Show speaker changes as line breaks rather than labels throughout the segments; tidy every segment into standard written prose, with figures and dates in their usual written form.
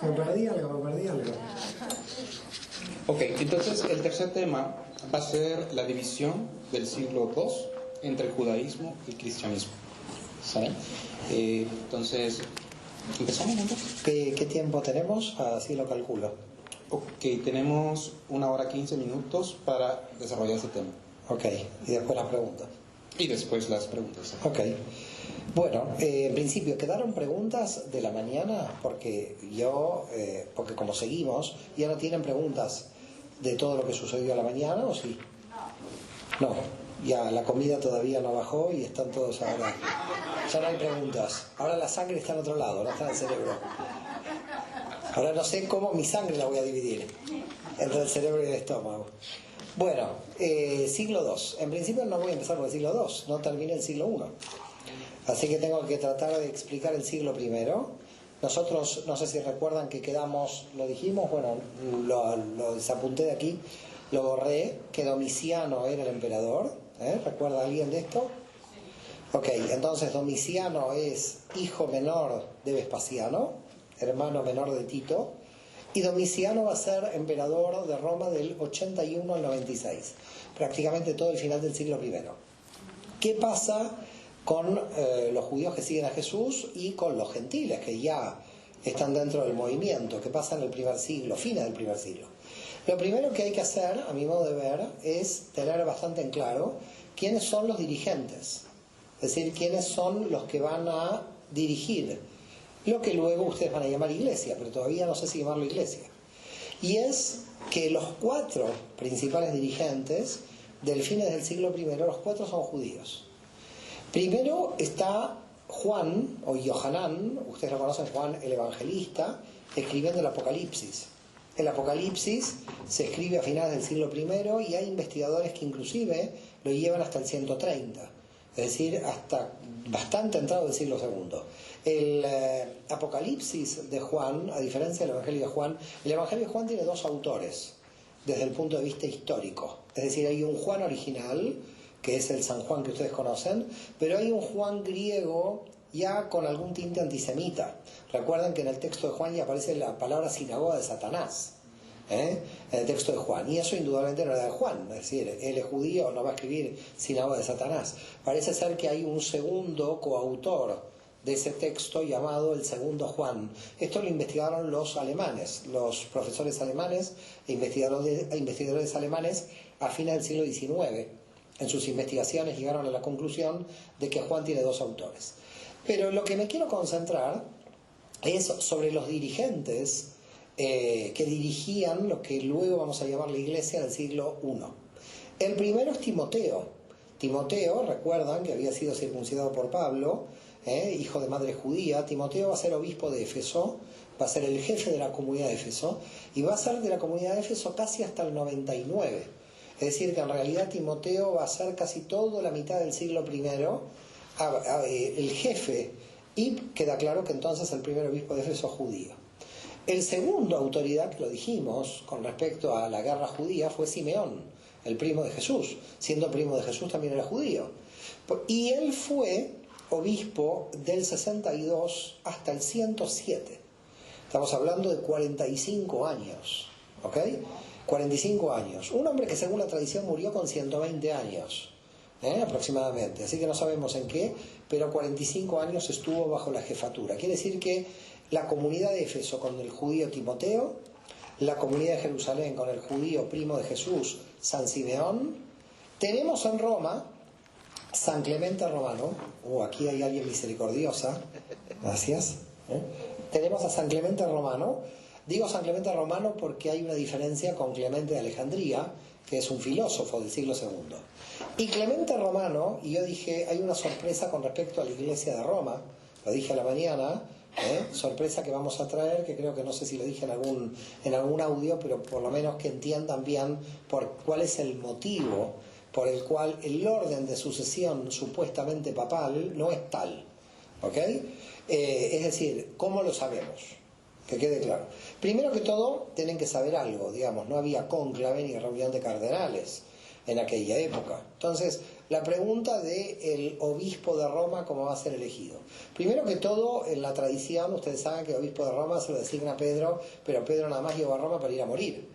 Me perdí algo.
Ok, entonces el tercer tema va a ser la división del siglo II entre el judaísmo y el cristianismo. ¿Saben? Entonces, ¿empezamos entonces?
¿Qué tiempo tenemos? Así lo calculo.
Ok, tenemos 1 hora 15 minutos para desarrollar este tema.
Ok, y después las preguntas.
Y después las preguntas.
Ok. Bueno, en principio, ¿quedaron preguntas de la mañana? Porque como seguimos, ¿ya no tienen preguntas de todo lo que sucedió a la mañana o sí? No, ya la comida todavía no bajó y están todos ahora. Ya no hay preguntas. Ahora la sangre está en otro lado, no está en el cerebro. Ahora no sé cómo mi sangre la voy a dividir entre el cerebro y el estómago. Bueno, siglo II. En principio no voy a empezar por el siglo II, no terminé el siglo I. Así que tengo que tratar de explicar el siglo I. Nosotros, no sé si recuerdan que quedamos, lo dijimos, bueno, lo desapunté de aquí, lo borré, que Domiciano era el emperador. ¿Recuerda alguien de esto? Ok, entonces Domiciano es hijo menor de Vespasiano, hermano menor de Tito, y Domiciano va a ser emperador de Roma del 81 al 96, prácticamente todo el final del siglo I. ¿Qué pasa con los judíos que siguen a Jesús y con los gentiles que ya están dentro del movimiento? ¿Qué pasa en el primer siglo, fines del primer siglo? Lo primero que hay que hacer, a mi modo de ver, es tener bastante en claro quiénes son los dirigentes, es decir, quiénes son los que van a dirigir lo que luego ustedes van a llamar iglesia, pero todavía no sé si llamarlo iglesia. Y es que los 4 principales dirigentes del fines del siglo I, los 4 son judíos. Primero está Juan, o Yohanan, ustedes lo conocen, Juan el Evangelista, escribiendo el Apocalipsis. El Apocalipsis se escribe a finales del siglo I y hay investigadores que inclusive lo llevan hasta el 130, es decir, hasta bastante entrado del siglo II. El Apocalipsis de Juan, a diferencia del Evangelio de Juan, el Evangelio de Juan tiene 2 autores desde el punto de vista histórico. Es decir, hay un Juan original, que es el San Juan que ustedes conocen, pero hay un Juan griego ya con algún tinte antisemita. Recuerden que en el texto de Juan ya aparece la palabra sinagoga de Satanás, en el texto de Juan, y eso indudablemente no era de Juan, es decir, él es judío, no va a escribir sinagoga de Satanás. Parece ser que hay un segundo coautor de ese texto llamado el segundo Juan. Esto lo investigaron los alemanes, los profesores alemanes e investigadores alemanes a fines del siglo XIX. En sus investigaciones llegaron a la conclusión de que Juan tiene 2 autores. Pero lo que me quiero concentrar es sobre los dirigentes que dirigían lo que luego vamos a llamar la iglesia del siglo I. El primero es Timoteo. Timoteo, recuerdan que había sido circuncidado por Pablo, hijo de madre judía. Timoteo va a ser obispo de Éfeso, va a ser el jefe de la comunidad de Éfeso, y va a ser de la comunidad de Éfeso casi hasta el 99. Es decir, que en realidad Timoteo va a ser casi toda la mitad del siglo I el jefe, y queda claro que entonces el primer obispo de Éfeso es judío. El segundo autoridad, que lo dijimos, con respecto a la guerra judía, fue Simeón, el primo de Jesús. Siendo primo de Jesús también era judío. Y él fue obispo del 62 hasta el 107. Estamos hablando de 45 años. ¿Ok? 45 años. Un hombre que según la tradición murió con 120 años. Aproximadamente. Así que no sabemos en qué, pero 45 años estuvo bajo la jefatura. Quiere decir que la comunidad de Éfeso con el judío Timoteo, la comunidad de Jerusalén con el judío primo de Jesús, San Simeón. Tenemos en Roma San Clemente Romano. Aquí hay alguien misericordiosa. Gracias. Tenemos a San Clemente Romano. Digo San Clemente Romano porque hay una diferencia con Clemente de Alejandría, que es un filósofo del siglo II. Y Clemente Romano, y yo dije, hay una sorpresa con respecto a la iglesia de Roma, lo dije a la mañana, sorpresa que vamos a traer, que creo que no sé si lo dije en algún audio, pero por lo menos que entiendan bien cuál es el motivo por el cual el orden de sucesión supuestamente papal no es tal. ¿Ok? Es decir, ¿cómo lo sabemos? Que quede claro. Primero que todo, tienen que saber algo, digamos, no había cónclave ni reunión de cardenales en aquella época. Entonces, la pregunta del obispo de Roma, cómo va a ser elegido. Primero que todo, en la tradición, ustedes saben que el obispo de Roma se lo designa a Pedro, pero Pedro nada más llegó a Roma para ir a morir.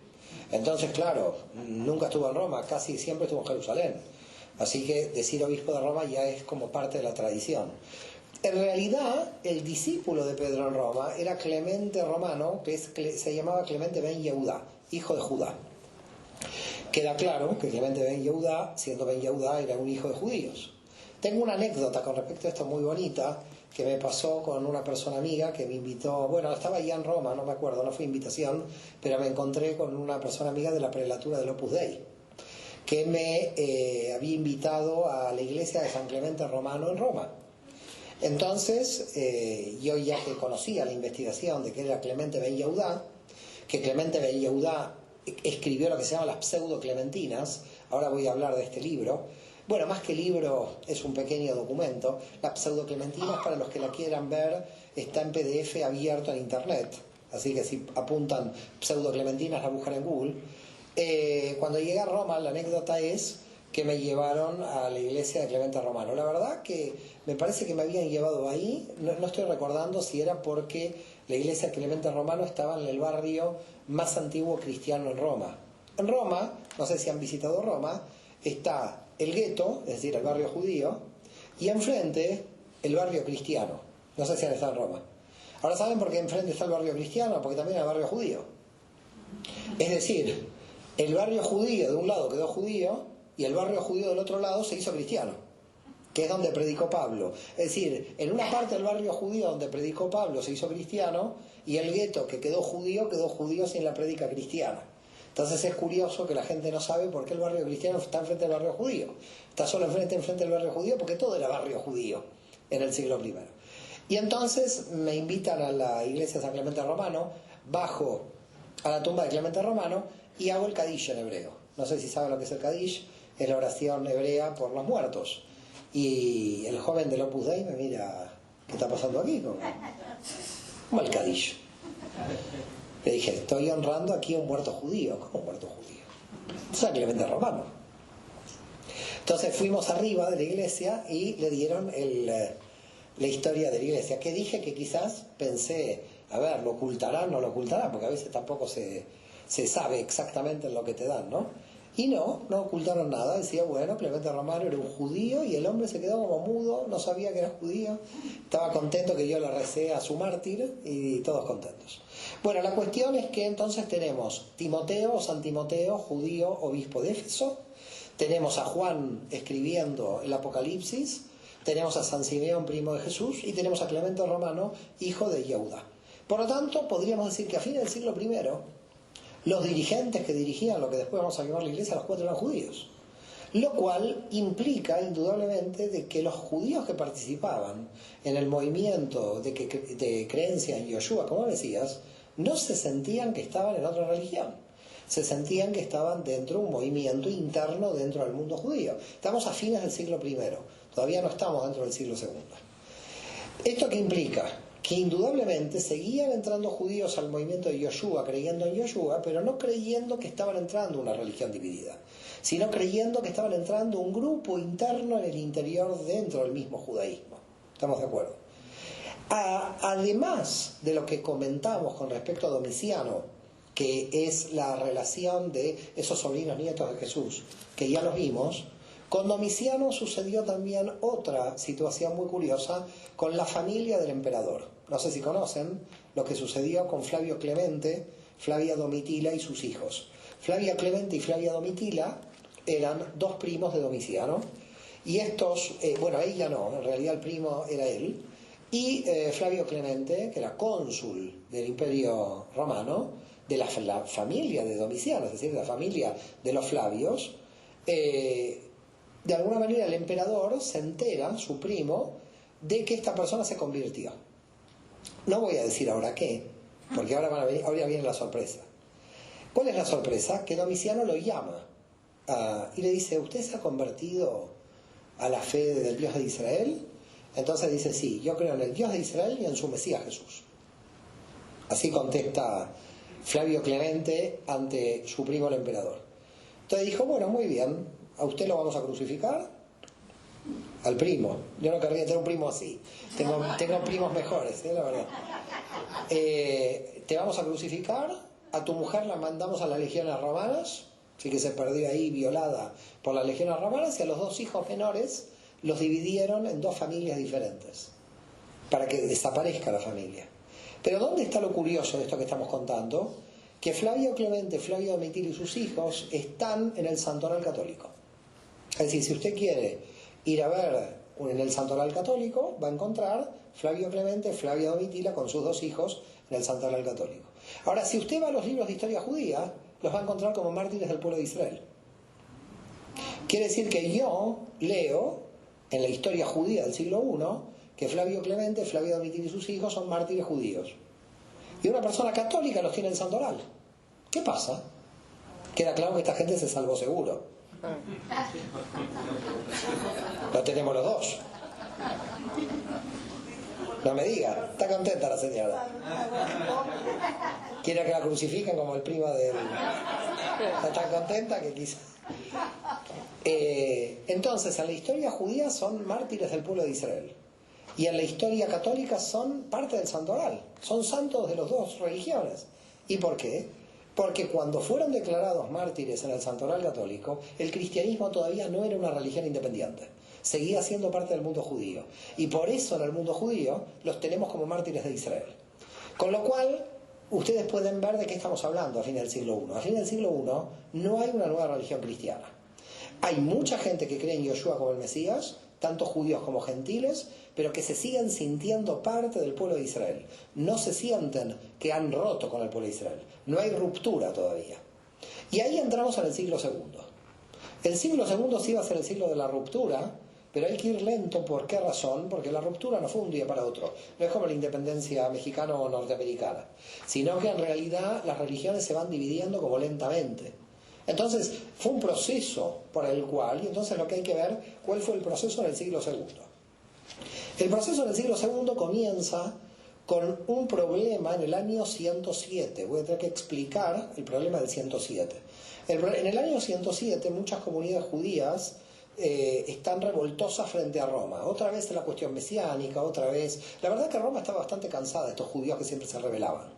Entonces, claro, nunca estuvo en Roma, casi siempre estuvo en Jerusalén. Así que decir obispo de Roma ya es como parte de la tradición. En realidad, el discípulo de Pedro en Roma era Clemente Romano, que se llamaba Clemente ben Yehudá, hijo de Judá. Queda claro que Clemente ben Yehudá, siendo ben Yehudá, era un hijo de judíos. Tengo una anécdota con respecto a esto muy bonita, que me pasó con una persona amiga que me invitó, bueno, estaba ya en Roma, no me acuerdo, no fue invitación, pero me encontré con una persona amiga de la prelatura del Opus Dei, que me había invitado a la iglesia de San Clemente Romano en Roma. Entonces, yo ya que conocía la investigación de que era Clemente ben Yehudá, que Clemente ben Yehudá escribió lo que se llama las pseudo-clementinas, ahora voy a hablar de este libro. Bueno, más que libro, es un pequeño documento. Las pseudo-clementinas, para los que la quieran ver, está en PDF abierto en internet, así que si apuntan pseudo-clementinas la buscan en Google. Cuando llegué a Roma, la anécdota es que me llevaron a la iglesia de Clemente Romano. La verdad que me parece que me habían llevado ahí, no estoy recordando si era porque la iglesia de Clemente Romano estaba en el barrio más antiguo cristiano en Roma. En Roma, no sé si han visitado Roma, está el gueto, es decir, el barrio judío, y enfrente el barrio cristiano. No sé si han estado en Roma. Ahora saben por qué enfrente está el barrio cristiano, porque también el barrio judío. Es decir, el barrio judío de un lado quedó judío y el barrio judío del otro lado se hizo cristiano, que es donde predicó Pablo. Es decir, en una parte del barrio judío donde predicó Pablo se hizo cristiano, y el gueto que quedó judío sin la prédica cristiana. Entonces es curioso que la gente no sabe por qué el barrio cristiano está enfrente del barrio judío. Está solo enfrente del barrio judío porque todo era barrio judío en el siglo I. Y entonces me invitan a la iglesia de San Clemente Romano, bajo a la tumba de Clemente Romano y hago el Kadish en hebreo. No sé si saben lo que es el Kadish, es la oración hebrea por los muertos. Y el joven del Opus Dei me mira, ¿qué está pasando aquí? ¿Cómo el Kadish? Le dije, estoy honrando aquí a un muerto judío. ¿Cómo un muerto judío? San Clemente Romano. Entonces fuimos arriba de la iglesia y le dieron la historia de la iglesia, que dije que quizás pensé, a ver, ¿lo ocultarán? No lo ocultarán, porque a veces tampoco se sabe exactamente en lo que te dan, ¿no? Y no ocultaron nada. Decía, bueno, Clemente Romano era un judío y el hombre se quedó como mudo, no sabía que era judío, estaba contento que yo le recé a su mártir y todos contentos. Bueno, la cuestión es que entonces tenemos Timoteo, San Timoteo, judío, obispo de Éfeso, tenemos a Juan escribiendo el Apocalipsis, tenemos a San Simeón, primo de Jesús, y tenemos a Clemente Romano, hijo de Yehudá. Por lo tanto, podríamos decir que a fines del siglo I, los dirigentes que dirigían lo que después vamos a llamar la iglesia, los 4 eran judíos. Lo cual implica indudablemente de que los judíos que participaban en el movimiento de creencia en Yoshua como Mesías, no se sentían que estaban en otra religión. Se sentían que estaban dentro de un movimiento interno dentro del mundo judío. Estamos a fines del siglo I, todavía no estamos dentro del siglo II. ¿Esto qué implica? Que indudablemente seguían entrando judíos al movimiento de Yoshua, creyendo en Yoshua, pero no creyendo que estaban entrando una religión dividida, sino creyendo que estaban entrando un grupo interno en el interior dentro del mismo judaísmo. ¿Estamos de acuerdo? Además de lo que comentamos con respecto a Domiciano, que es la relación de esos sobrinos nietos de Jesús, que ya los vimos, con Domiciano sucedió también otra situación muy curiosa con la familia del emperador. No sé si conocen lo que sucedió con Flavio Clemente, Flavia Domitila y sus hijos. Flavia Clemente y Flavia Domitila eran 2 primos de Domiciano, y estos, bueno, ella no, en realidad el primo era él, y Flavio Clemente, que era cónsul del Imperio Romano, de la familia de Domiciano, es decir, de la familia de los Flavios, de alguna manera el emperador se entera, su primo, de que esta persona se convirtió. No voy a decir ahora qué, porque ahora viene la sorpresa. ¿Cuál es la sorpresa? Que Domiciano lo llama y le dice, ¿usted se ha convertido a la fe del Dios de Israel? Entonces dice, sí, yo creo en el Dios de Israel y en su Mesías Jesús. Así contesta Flavio Clemente ante su primo el emperador. Entonces dijo, bueno, muy bien, a usted lo vamos a crucificar al primo. Yo no querría tener un primo así. Tengo primos mejores, la verdad. Te vamos a crucificar, a tu mujer la mandamos a las legiones romanas, así que se perdió ahí violada por las legiones romanas, y a los 2 hijos menores los dividieron en 2 familias diferentes, para que desaparezca la familia. Pero ¿dónde está lo curioso de esto que estamos contando? Que Flavio Clemente, Flavio Domitila y sus hijos están en el Santoral católico. Es decir, si usted quiere ir a ver en el Santoral católico, va a encontrar Flavio Clemente, Flavio Domitila con sus 2 hijos en el Santoral católico. Ahora, si usted va a los libros de historia judía, los va a encontrar como mártires del pueblo de Israel. Quiere decir que yo leo en la historia judía del siglo I que Flavio Clemente, Flavio Domitila y sus hijos son mártires judíos. Y una persona católica los tiene en Santoral. ¿Qué pasa? Queda claro que esta gente se salvó seguro. Lo tenemos los 2. No me diga, está contenta la señora. Quiere que la crucifiquen como el primo de él. Está tan contenta que quizá. Entonces, en la historia judía son mártires del pueblo de Israel. Y en la historia católica son parte del santoral. Son santos de las 2 religiones. ¿Y por qué? Porque cuando fueron declarados mártires en el santoral católico, el cristianismo todavía no era una religión independiente. Seguía siendo parte del mundo judío. Y por eso en el mundo judío los tenemos como mártires de Israel. Con lo cual, ustedes pueden ver de qué estamos hablando a fines del siglo I. A fines del siglo I no hay una nueva religión cristiana. Hay mucha gente que cree en Yoshua como el Mesías, tanto judíos como gentiles, pero que se siguen sintiendo parte del pueblo de Israel. No se sienten que han roto con el pueblo de Israel. No hay ruptura todavía. Y ahí entramos en el siglo II. El siglo II sí va a ser el siglo de la ruptura, pero hay que ir lento. ¿Por qué razón? Porque la ruptura no fue un día para otro. No es como la independencia mexicana o norteamericana, sino que en realidad las religiones se van dividiendo como lentamente. Entonces, fue un proceso por el cual, y entonces lo que hay que ver, ¿cuál fue el proceso en el siglo II? El proceso en el siglo II comienza con un problema en el año 107. Voy a tener que explicar el problema del 107. En el año 107 muchas comunidades judías están revoltosas frente a Roma. Otra vez la cuestión mesiánica, otra vez. La verdad es que Roma estaba bastante cansada de estos judíos que siempre se rebelaban.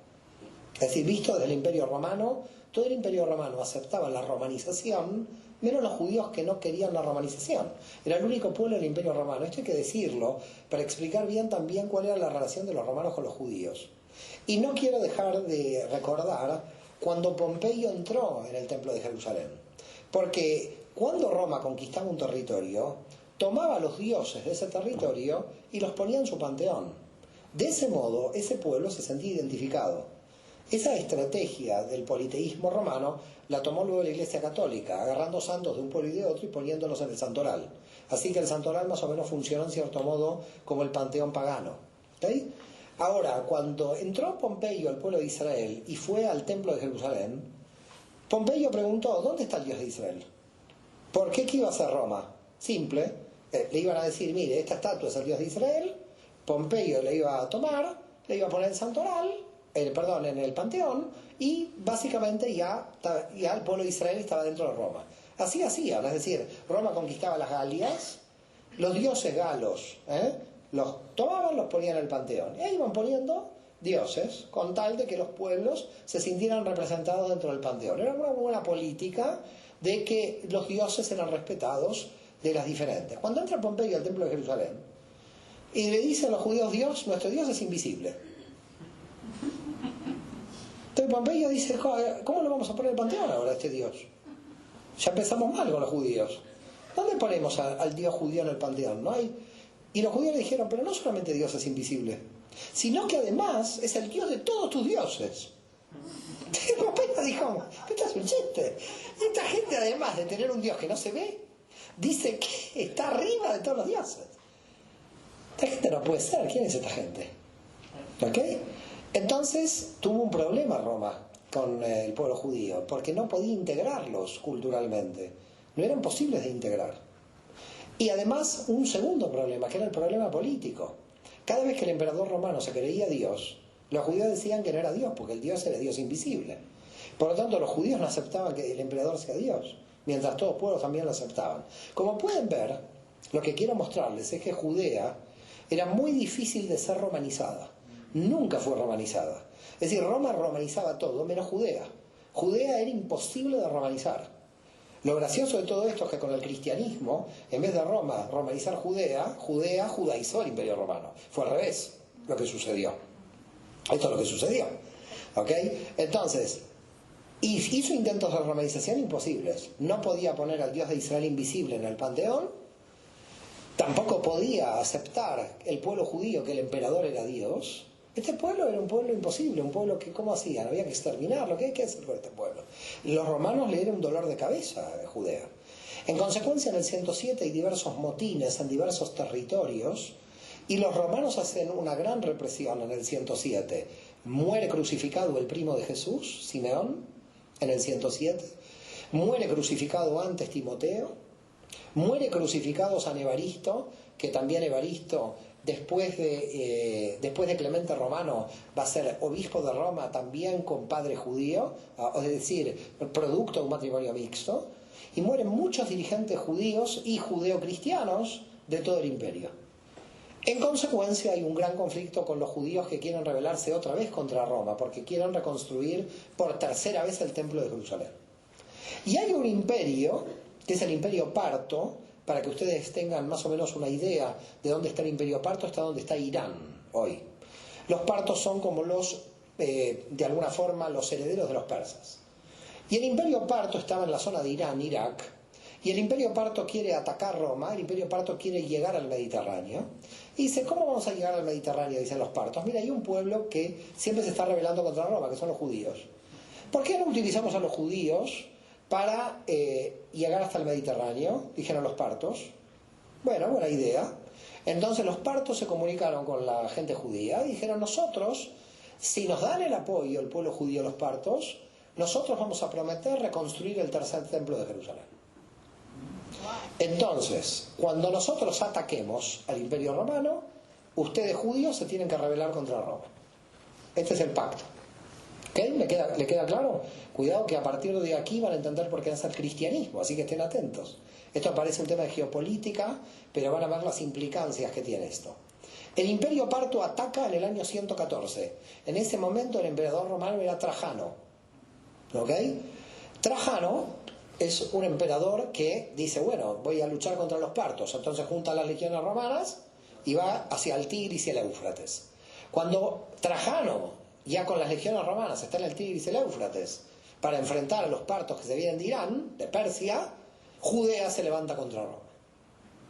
Es decir, visto desde el Imperio Romano, todo el Imperio Romano aceptaba la romanización, menos los judíos que no querían la romanización. Era el único pueblo del Imperio Romano. Esto hay que decirlo para explicar bien también cuál era la relación de los romanos con los judíos. Y no quiero dejar de recordar cuando Pompeyo entró en el Templo de Jerusalén. Porque cuando Roma conquistaba un territorio, tomaba a los dioses de ese territorio y los ponía en su panteón. De ese modo, ese pueblo se sentía identificado. Esa estrategia del politeísmo romano la tomó luego la Iglesia Católica, agarrando santos de un pueblo y de otro y poniéndolos en el santoral. Así que el santoral más o menos funcionó en cierto modo como el panteón pagano. ¿Okay? Ahora, cuando entró Pompeyo al pueblo de Israel y fue al templo de Jerusalén, Pompeyo preguntó, ¿dónde está el Dios de Israel? ¿Por qué iba a hacer Roma? Simple, le iban a decir, mire, esta estatua es el Dios de Israel. Pompeyo le iba a tomar, le iba a poner el santoral, en el panteón, y básicamente ya el pueblo de Israel estaba dentro de Roma. Así hacían, es decir, Roma conquistaba las Galias, los dioses galos los tomaban, los ponían en el panteón, y ahí iban poniendo dioses, con tal de que los pueblos se sintieran representados dentro del panteón. Era una buena política de que los dioses eran respetados de las diferentes. Cuando entra Pompeyo al templo de Jerusalén y le dice a los judíos, nuestro Dios es invisible. Entonces Pompeyo dice, ¿cómo le vamos a poner el panteón ahora a este Dios? Ya empezamos mal con los judíos. ¿Dónde ponemos al Dios judío en el panteón? ¿No hay? Y los judíos le dijeron, pero no solamente Dios es invisible, sino que además es el Dios de todos tus dioses. Y Pompeyo dijo, esto es un chiste. Esta gente, además de tener un Dios que no se ve, dice que está arriba de todos los dioses. Esta gente no puede ser. ¿Quién es esta gente? ¿Ok? Entonces tuvo un problema Roma con el pueblo judío, porque no podía integrarlos culturalmente. No eran posibles de integrar. Y además un segundo problema, que era el problema político. Cada vez que el emperador romano se creía Dios, los judíos decían que no era Dios, porque el Dios era Dios invisible. Por lo tanto, los judíos no aceptaban que el emperador sea Dios, mientras todos los pueblos también lo aceptaban. Como pueden ver, Lo que quiero mostrarles es que Judea era muy difícil de ser romanizada. Nunca fue romanizada. Es decir, Roma romanizaba todo menos Judea. Judea era imposible de romanizar. Lo gracioso de todo esto es que con el cristianismo, en vez de Roma romanizar Judea, Judea judaizó el Imperio Romano. Fue al revés lo que sucedió. Esto es lo que sucedió. ¿Ok? Entonces, hizo intentos de romanización imposibles. No podía poner al Dios de Israel invisible en el panteón. Tampoco podía aceptar el pueblo judío que el emperador era Dios. Este pueblo era un pueblo imposible, un pueblo que, ¿cómo hacían? Había que exterminarlo. ¿Qué hay que hacer con este pueblo? Los romanos le dieron un dolor de cabeza a Judea. En consecuencia, en el 107 hay diversos motines en diversos territorios y los romanos hacen una gran represión en el 107. Muere crucificado el primo de Jesús, Simeón, en el 107. Muere crucificado antes Timoteo. Muere crucificado San Evaristo, que también Evaristo, después de Clemente Romano, va a ser obispo de Roma también con padre judío, es decir, producto de un matrimonio mixto, y mueren muchos dirigentes judíos y judeocristianos de todo el imperio. En consecuencia hay un gran conflicto con los judíos que quieren rebelarse otra vez contra Roma, porque quieren reconstruir por tercera vez el templo de Jerusalén. Y hay un imperio, que es el Imperio Parto, para que ustedes tengan más o menos una idea de dónde está el Imperio Parto, está donde está Irán hoy. Los partos son como de alguna forma, los herederos de los persas. Y el Imperio Parto estaba en la zona de Irán, Irak, y el Imperio Parto quiere atacar Roma, el Imperio Parto quiere llegar al Mediterráneo. Y dice, ¿cómo vamos a llegar al Mediterráneo? Dicen los partos. Mira, hay un pueblo que siempre se está rebelando contra Roma, que son los judíos. ¿Por qué no utilizamos a los judíos para llegar hasta el Mediterráneo? Dijeron los partos. Bueno, buena idea. Entonces los partos se comunicaron con la gente judía y dijeron, nosotros, si nos dan el apoyo el pueblo judío, los partos, nosotros vamos a prometer reconstruir el tercer templo de Jerusalén. Entonces, cuando nosotros ataquemos al Imperio Romano, ustedes judíos se tienen que rebelar contra Roma. Este es el pacto. ¿Okay? ¿Le queda claro? Cuidado que a partir de aquí van a entender por qué es el cristianismo, así que estén atentos. Esto parece un tema de geopolítica, pero van a ver las implicancias que tiene esto. El Imperio Parto ataca en el año 114. En ese momento el emperador romano era Trajano. ¿Ok? Trajano es un emperador que dice, bueno, voy a luchar contra los partos. Entonces junta las legiones romanas y va hacia el Tigris y el Éufrates. Cuando Trajano, ya con las legiones romanas, está en el Tigris y el Éufrates para enfrentar a los partos que se vienen de Irán, de Persia, Judea se levanta contra Roma,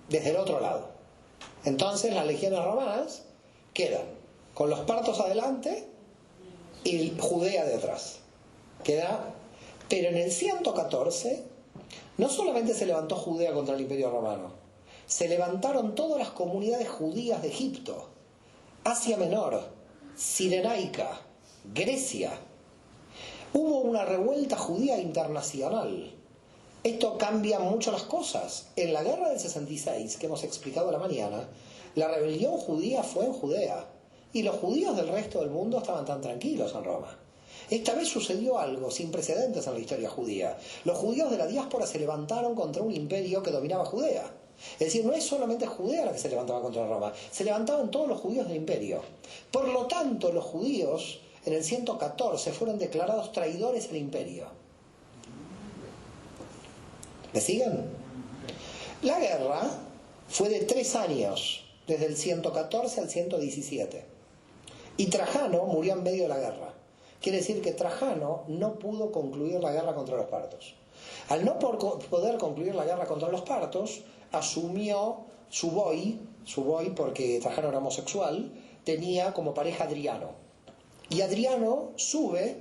desde el otro lado. Entonces las legiones romanas quedan con los partos adelante y Judea detrás. Pero en el 114 no solamente se levantó Judea contra el Imperio Romano, se levantaron todas las comunidades judías de Egipto, Asia Menor, Cirenaica, Grecia. Hubo una revuelta judía internacional. Esto cambia mucho las cosas. En la guerra del 66, que hemos explicado a la mañana, la rebelión judía fue en Judea y los judíos del resto del mundo estaban tan tranquilos en Roma. Esta vez sucedió algo sin precedentes en la historia judía. Los judíos de la diáspora se levantaron contra un imperio que dominaba Judea. Es decir, no es solamente Judea la que se levantaba contra Roma, se levantaban todos los judíos del imperio. Por lo tanto, los judíos en el 114 fueron declarados traidores al imperio. ¿Me siguen? La guerra fue de 3 años, desde el 114 al 117. Y Trajano murió en medio de la guerra. Quiere decir que Trajano no pudo concluir la guerra contra los partos. Al no poder concluir la guerra contra los partos, asumió su boy, porque Trajano era homosexual, tenía como pareja Adriano. Y Adriano sube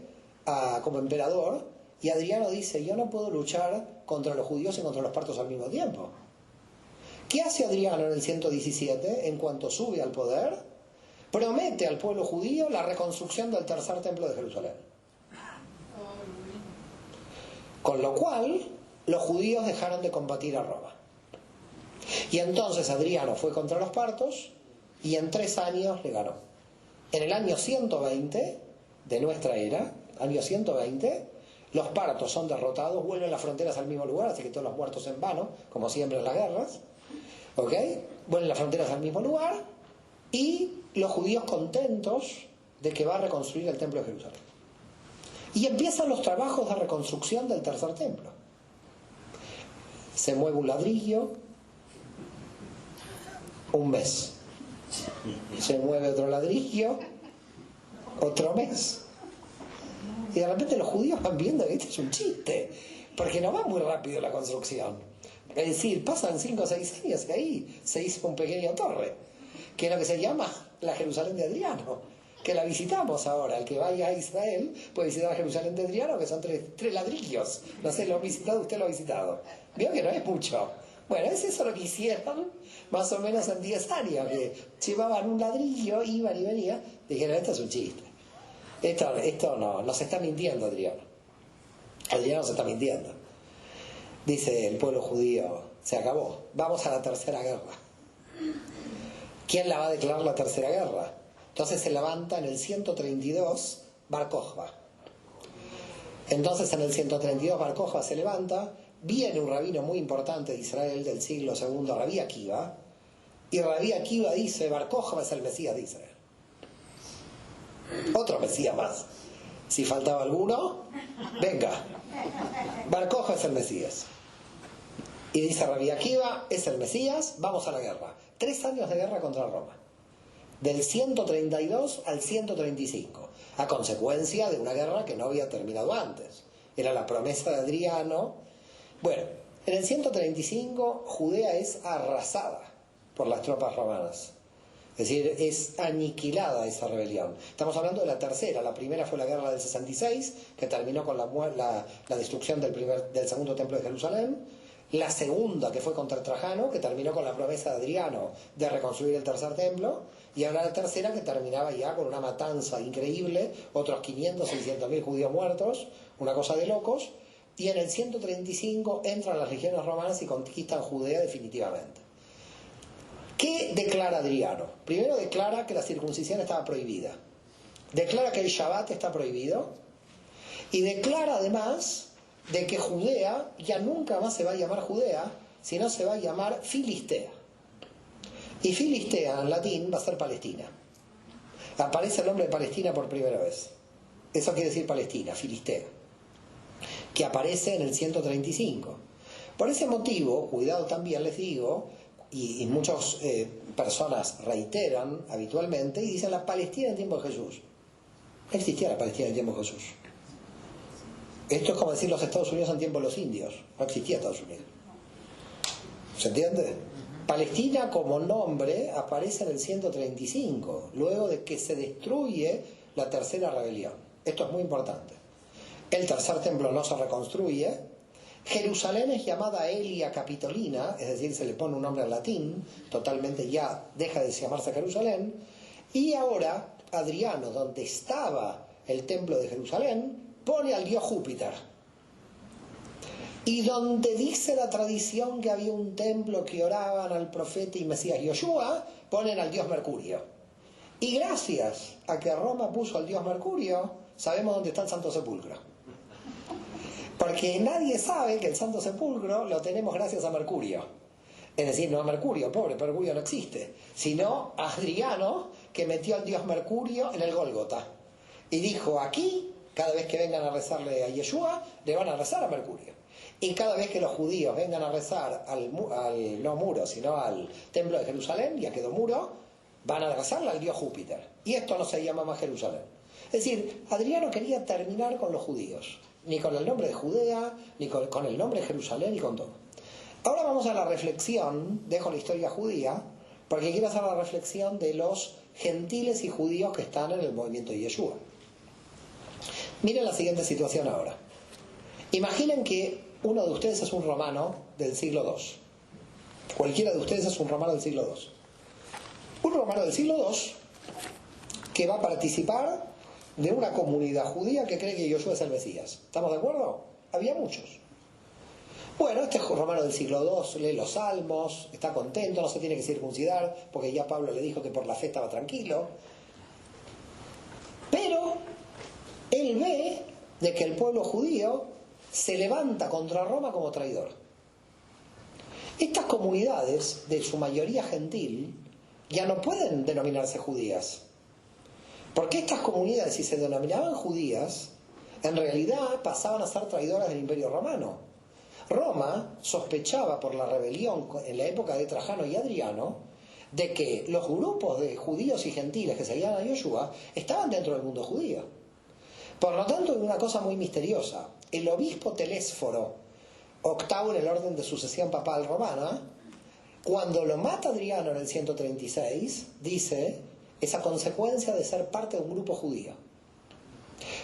como emperador, y Adriano dice, yo no puedo luchar contra los judíos y contra los partos al mismo tiempo. ¿Qué hace Adriano en el 117? En cuanto sube al poder, promete al pueblo judío la reconstrucción del tercer templo de Jerusalén. Con lo cual, los judíos dejaron de combatir a Roma. Y entonces Adriano fue contra los partos y en 3 años le ganó. En el año 120 de nuestra era, año 120, los partos son derrotados, vuelven las fronteras al mismo lugar, así que todos los muertos en vano, como siempre en las guerras. ¿Ok? Vuelven las fronteras al mismo lugar y los judíos contentos de que va a reconstruir el templo de Jerusalén. Y empiezan los trabajos de reconstrucción del tercer templo. Se mueve un ladrillo, un mes. Se mueve otro ladrillo, otro mes. Y de repente los judíos van viendo que este es un chiste, porque no va muy rápido la construcción. Es decir, pasan 5 o 6 años y ahí se hizo un pequeño torre, que es lo que se llama la Jerusalén de Adriano, que la visitamos ahora. El que vaya a Israel puede visitar la Jerusalén de Adriano, que son 3 ladrillos. No sé, ¿lo han visitado? Usted lo ha visitado. Vio que no es mucho. Bueno, es eso lo que hicieron más o menos en 10 años, que llevaban un ladrillo, iban y venían. Dijeron, esto es un chiste. Esto no se está mintiendo, Adriano. Adriano se está mintiendo. Dice el pueblo judío, se acabó, vamos a la tercera guerra. ¿Quién la va a declarar la tercera guerra? Entonces se levanta en el 132 Bar Kokhba. Entonces en el 132 Bar Kokhba se levanta, viene un rabino muy importante de Israel del siglo II, Rabí Akiva, y Rabí Akiva dice, Bar Kokhba es el Mesías de Israel. Otro Mesías más. Si faltaba alguno, venga. Bar Kokhba es el Mesías. Y dice Rabí Akiva, es el Mesías, vamos a la guerra. 3 años de guerra contra Roma. Del 132 al 135, a consecuencia de una guerra que no había terminado antes. Era la promesa de Adriano. Bueno, en el 135 Judea es arrasada por las tropas romanas. Es decir, es aniquilada esa rebelión. Estamos hablando de la tercera. La primera fue la guerra del 66, que terminó con la destrucción del segundo templo de Jerusalén. La segunda, que fue contra Trajano, que terminó con la promesa de Adriano de reconstruir el tercer templo. Y ahora la tercera, que terminaba ya con una matanza increíble, otros 500, 600.000 judíos muertos, una cosa de locos. Y en el 135 entran las legiones romanas y conquistan Judea definitivamente. ¿Qué declara Adriano? Primero declara que la circuncisión estaba prohibida. Declara que el Shabbat está prohibido. Y declara además de que Judea ya nunca más se va a llamar Judea, sino se va a llamar Filistea. Y Filistea en latín va a ser Palestina. Aparece el nombre de Palestina por primera vez. Eso quiere decir Palestina, Filistea, que aparece en el 135. Por ese motivo, cuidado también les digo, y muchas personas reiteran habitualmente y dicen la Palestina en tiempo de Jesús. No existía la Palestina en tiempo de Jesús. Esto es como decir los Estados Unidos en tiempo de los indios. No existía Estados Unidos. ¿Se entiende? Palestina como nombre aparece en el 135, luego de que se destruye la tercera rebelión. Esto es muy importante. El tercer templo no se reconstruye. Jerusalén es llamada Elia Capitolina, es decir, se le pone un nombre en latín, totalmente ya deja de llamarse Jerusalén. Y ahora Adriano, donde estaba el templo de Jerusalén, pone al dios Júpiter. Y donde dice la tradición que había un templo que oraban al profeta y Mesías Yoshua, ponen al dios Mercurio. Y gracias a que Roma puso al dios Mercurio, sabemos dónde está el Santo Sepulcro. Porque nadie sabe que el Santo Sepulcro lo tenemos gracias a Mercurio. Es decir, no a Mercurio, pobre, Mercurio no existe, sino a Adriano, que metió al dios Mercurio en el Gólgota. Y dijo, aquí, cada vez que vengan a rezarle a Yeshua, le van a rezar a Mercurio. Y cada vez que los judíos vengan a rezar no muro, sino al templo de Jerusalén, ya quedó muro, van a rezarle al dios Júpiter. Y esto no se llama más Jerusalén. Es decir, Adriano quería terminar con los judíos, ni con el nombre de Judea, ni con el nombre de Jerusalén, ni con todo. Ahora vamos a la reflexión, dejo la historia judía, porque quiero hacer la reflexión de los gentiles y judíos que están en el movimiento de Yeshua. Miren la siguiente situación ahora. Imaginen que uno de ustedes es un romano del siglo II. Cualquiera de ustedes es un romano del siglo II. Un romano del siglo II que va a participar de una comunidad judía que cree que Yoshua es el Mesías. ¿Estamos de acuerdo? Había muchos. Bueno, este romano del siglo II lee los salmos, está contento, no se tiene que circuncidar, porque ya Pablo le dijo que por la fe estaba tranquilo. Pero él ve de que el pueblo judío se levanta contra Roma como traidor. Estas comunidades, de su mayoría gentil, ya no pueden denominarse judías. Porque estas comunidades, si se denominaban judías, en realidad pasaban a ser traidoras del Imperio Romano. Roma sospechaba por la rebelión en la época de Trajano y Adriano de que los grupos de judíos y gentiles que seguían a Yoshua estaban dentro del mundo judío. Por lo tanto, hay una cosa muy misteriosa. El obispo Telésforo, octavo en el orden de sucesión papal romana, cuando lo mata Adriano en el 136, dice, es a consecuencia de ser parte de un grupo judío.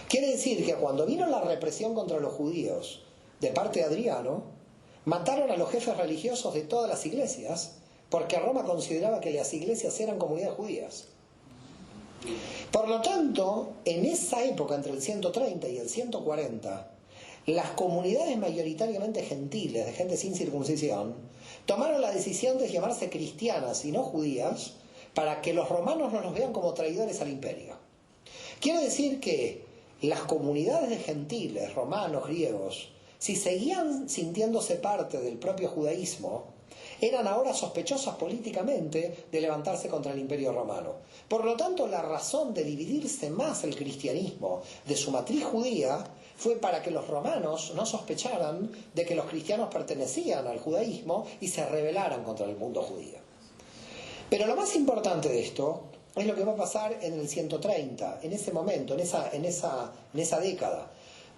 Quiere decir que cuando vino la represión contra los judíos de parte de Adriano, mataron a los jefes religiosos de todas las iglesias, porque Roma consideraba que las iglesias eran comunidades judías. Por lo tanto, en esa época, entre el 130 y el 140, las comunidades mayoritariamente gentiles, de gente sin circuncisión, tomaron la decisión de llamarse cristianas y no judías, para que los romanos no los vean como traidores al imperio. Quiere decir que las comunidades de gentiles, romanos, griegos, si seguían sintiéndose parte del propio judaísmo, eran ahora sospechosas políticamente de levantarse contra el Imperio Romano. Por lo tanto, la razón de dividirse más el cristianismo de su matriz judía fue para que los romanos no sospecharan de que los cristianos pertenecían al judaísmo y se rebelaran contra el mundo judío. Pero lo más importante de esto es lo que va a pasar en el 130, en ese momento, en esa década.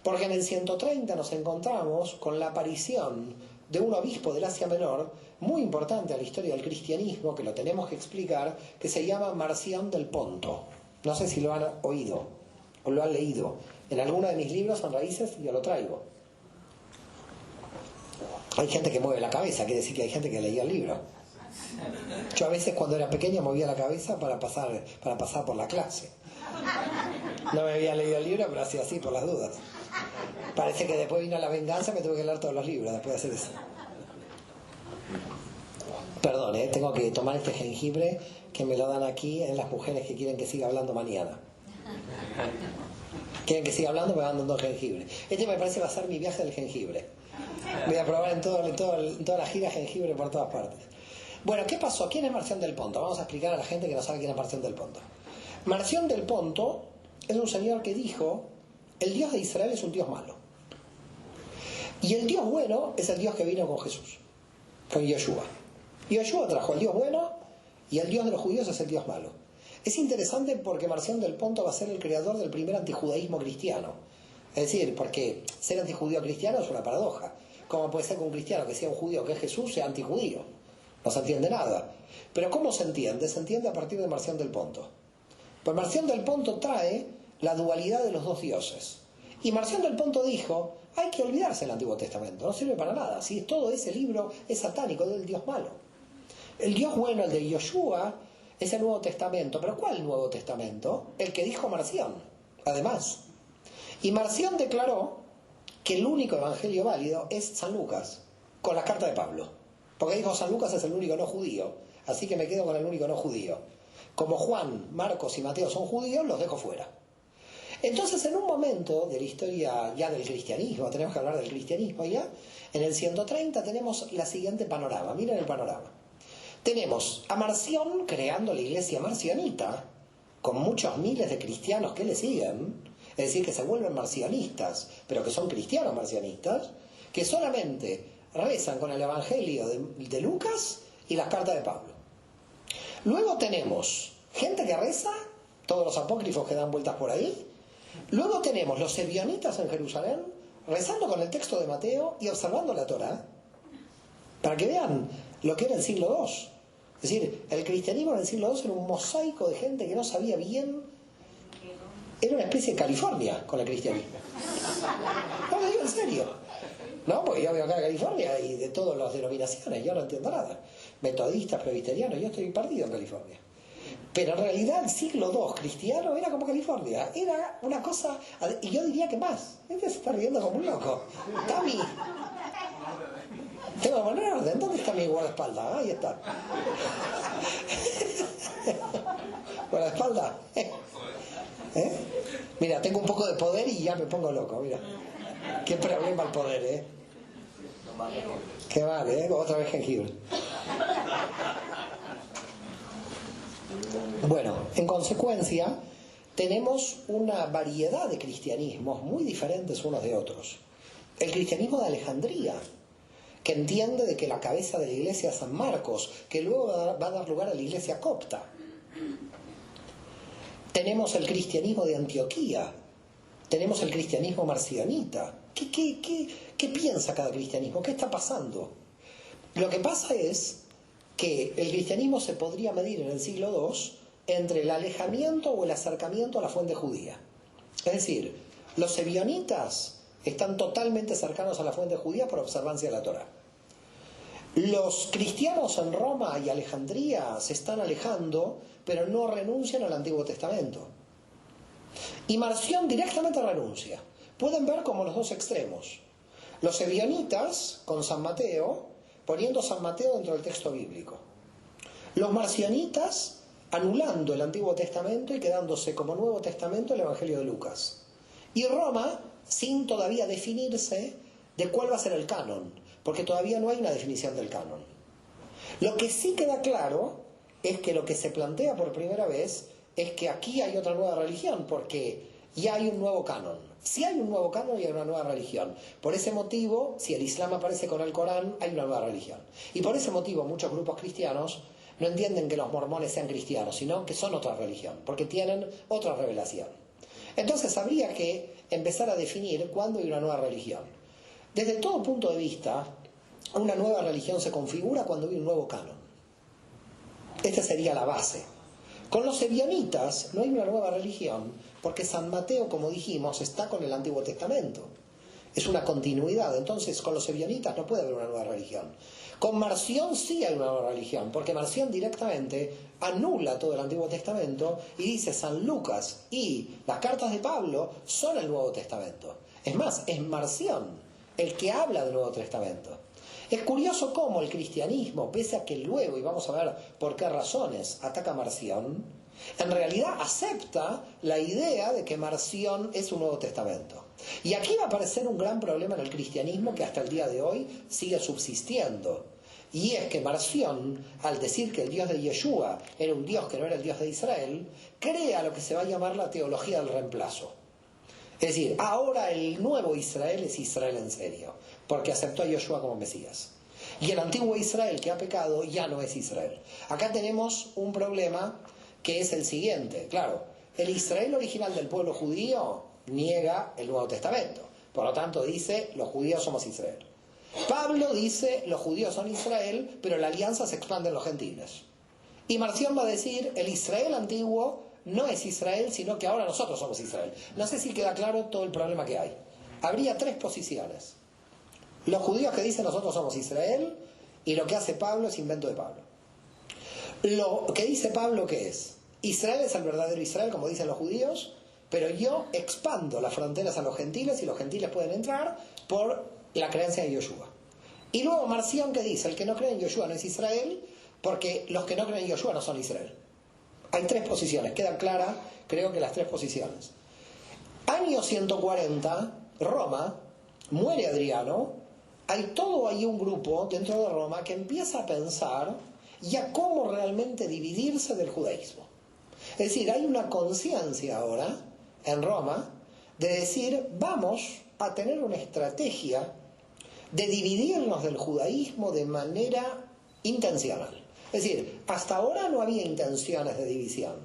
Porque en el 130 nos encontramos con la aparición de un obispo del Asia Menor muy importante a la historia del cristianismo, que lo tenemos que explicar, que se llama Marción del Ponto. No sé si lo han oído o lo han leído. En alguno de mis libros son raíces y yo lo traigo. Hay gente que mueve la cabeza, quiere decir que hay gente que leía el libro. Yo a veces cuando era pequeña movía la cabeza para pasar por la clase. No me había leído el libro, pero hacía así por las dudas. Parece que después vino la venganza y me tuve que leer todos los libros después de hacer eso. Perdón, tengo que tomar este jengibre que me lo dan aquí en las mujeres que quieren que siga hablando mañana. Quieren que siga hablando, me van dando jengibre. Este me parece va a ser mi viaje del jengibre. Voy a probar en toda la gira jengibre por todas partes. Bueno, ¿qué pasó? ¿Quién es Marción del Ponto? Vamos a explicar a la gente que no sabe quién es Marción del Ponto. Marción del Ponto es un señor que dijo: el Dios de Israel es un Dios malo. Y el Dios bueno es el Dios que vino con Jesús, con Yoshua. Yoshua trajo el Dios bueno y el Dios de los judíos es el Dios malo. Es interesante porque Marción del Ponto va a ser el creador del primer antijudaísmo cristiano. Es decir, porque ser antijudío cristiano es una paradoja. ¿Cómo puede ser que un cristiano que sea un judío que es Jesús sea antijudío? No se entiende nada. Pero ¿cómo se entiende? Se entiende a partir de Marción del Ponto. Pues Marción del Ponto trae la dualidad de los dos dioses. Y Marción del Ponto dijo: hay que olvidarse del Antiguo Testamento, no sirve para nada. Si todo ese libro es satánico, del Dios malo. El Dios bueno, el de Yoshua, es el Nuevo Testamento. ¿Pero cuál Nuevo Testamento? El que dijo Marción, además. Y Marción declaró que el único evangelio válido es San Lucas, con la carta de Pablo. Porque dijo: San Lucas es el único no judío, así que me quedo con el único no judío. Como Juan, Marcos y Mateo son judíos, los dejo fuera. Entonces, en un momento de la historia ya del cristianismo, tenemos que hablar del cristianismo ya, en el 130 tenemos la siguiente panorama. Miren el panorama. Tenemos a Marción creando la iglesia marcionita, con muchos miles de cristianos que le siguen, es decir, que se vuelven marcionistas, pero que son cristianos marcionistas, que solamente rezan con el evangelio de Lucas y las cartas de Pablo. Luego tenemos gente que reza, todos los apócrifos que dan vueltas por ahí. Luego tenemos los ebionitas en Jerusalén, rezando con el texto de Mateo y observando la Torá, para que vean lo que era el siglo II. Es decir, el cristianismo en el siglo II era un mosaico de gente que no sabía bien. Era una especie de California con el cristianismo. No, lo digo en serio. No, porque yo veo acá en California y de todas las denominaciones, yo no entiendo nada. Metodistas, presbiterianos, yo estoy perdido en California. Pero en realidad el siglo II cristiano era como California. Era una cosa, y yo diría que más. Este se está riendo como un loco. Tami, tengo que poner orden. ¿Dónde está mi guardaespaldas? Ahí está. ¿Guardaespaldas? Mira, tengo un poco de poder y ya me pongo loco, mira. Qué problema el poder, ¿Qué vale, otra vez jengibre. Bueno, en consecuencia, tenemos una variedad de cristianismos muy diferentes unos de otros. El cristianismo de Alejandría, que entiende de que la cabeza de la iglesia es San Marcos, que luego va a dar lugar a la iglesia copta. Tenemos el cristianismo de Antioquía, tenemos el cristianismo marcionita. ¿Qué piensa cada cristianismo? ¿Qué está pasando? Lo que pasa es que el cristianismo se podría medir en el siglo II entre el alejamiento o el acercamiento a la fuente judía. Es decir, los ebionitas están totalmente cercanos a la fuente judía por observancia de la Torá. Los cristianos en Roma y Alejandría se están alejando, pero no renuncian al Antiguo Testamento. Y Marción directamente renuncia. Pueden ver como los dos extremos. Los ebionitas con San Mateo, poniendo San Mateo dentro del texto bíblico. Los marcionitas anulando el Antiguo Testamento y quedándose como Nuevo Testamento el Evangelio de Lucas. Y Roma sin todavía definirse de cuál va a ser el canon, porque todavía no hay una definición del canon. Lo que sí queda claro es que lo que se plantea por primera vez es que aquí hay otra nueva religión, porque ya hay un nuevo canon. Si hay un nuevo canon y hay una nueva religión. Por ese motivo, si el Islam aparece con el Corán, hay una nueva religión. Y por ese motivo muchos grupos cristianos no entienden que los mormones sean cristianos, sino que son otra religión, porque tienen otra revelación. Entonces habría que empezar a definir cuándo hay una nueva religión. Desde todo punto de vista, una nueva religión se configura cuando hay un nuevo canon. Esta sería la base. Con los ebionitas no hay una nueva religión, porque San Mateo, como dijimos, está con el Antiguo Testamento. Es una continuidad. Entonces, con los ebionitas no puede haber una nueva religión. Con Marción sí hay una nueva religión, porque Marción directamente anula todo el Antiguo Testamento y dice San Lucas y las cartas de Pablo son el Nuevo Testamento. Es más, es Marción el que habla del Nuevo Testamento. Es curioso cómo el cristianismo, pese a que luego, y vamos a ver por qué razones, ataca a Marción, en realidad acepta la idea de que Marción es un Nuevo Testamento. Y aquí va a aparecer un gran problema en el cristianismo que hasta el día de hoy sigue subsistiendo. Y es que Marción, al decir que el Dios de Yeshua era un Dios que no era el Dios de Israel, crea lo que se va a llamar la teología del reemplazo. Es decir, ahora el nuevo Israel es Israel en serio, porque aceptó a Yeshua como Mesías. Y el antiguo Israel que ha pecado ya no es Israel. Acá tenemos un problema que es el siguiente. Claro, el Israel original del pueblo judío niega el Nuevo Testamento. Por lo tanto dice, los judíos somos Israel. Pablo dice, los judíos son Israel, pero la alianza se expande en los gentiles. Y Marción va a decir, el Israel antiguo no es Israel, sino que ahora nosotros somos Israel. No sé si queda claro todo el problema que hay. Habría tres posiciones. Los judíos que dicen nosotros somos Israel, y lo que hace Pablo es invento de Pablo. Lo que dice Pablo, ¿qué es? Israel es el verdadero Israel, como dicen los judíos, pero yo expando las fronteras a los gentiles y los gentiles pueden entrar por la creencia en Yeshua. Y luego Marción, que dice, el que no cree en Yeshua no es Israel, porque los que no creen en Yeshua no son Israel. Hay tres posiciones, quedan claras, creo que las tres posiciones. Año 140, Roma, muere Adriano, hay todo ahí un grupo dentro de Roma que empieza a pensar ya cómo realmente dividirse del judaísmo. Es decir, hay una conciencia ahora en Roma de decir, vamos a tener una estrategia de dividirnos del judaísmo de manera intencional. Es decir, hasta ahora no había intenciones de división,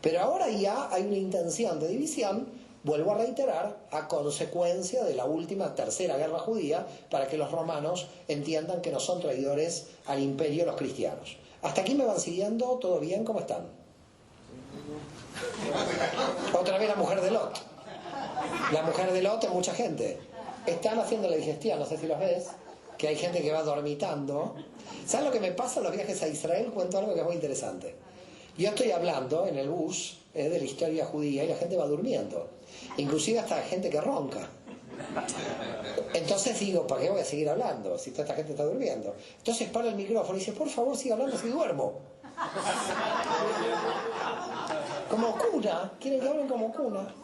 pero ahora ya hay una intención de división, vuelvo a reiterar, a consecuencia de la última tercera guerra judía, para que los romanos entiendan que no son traidores al imperio los cristianos. ¿Hasta aquí me van siguiendo? ¿Todo bien? ¿Cómo están? Otra vez la mujer de Lot. La mujer de Lot es mucha gente. Están haciendo la digestión, no sé si los ves, que hay gente que va dormitando. ¿Sabes lo que me pasa en los viajes a Israel? Cuento algo que es muy interesante. Yo estoy hablando en el bus de la historia judía y la gente va durmiendo. Inclusive hasta gente que ronca. Entonces digo, ¿para qué voy a seguir hablando si toda esta gente está durmiendo? Entonces para el micrófono y dice, por favor siga hablando si duermo. Como cuna, quieren que hablen como cuna.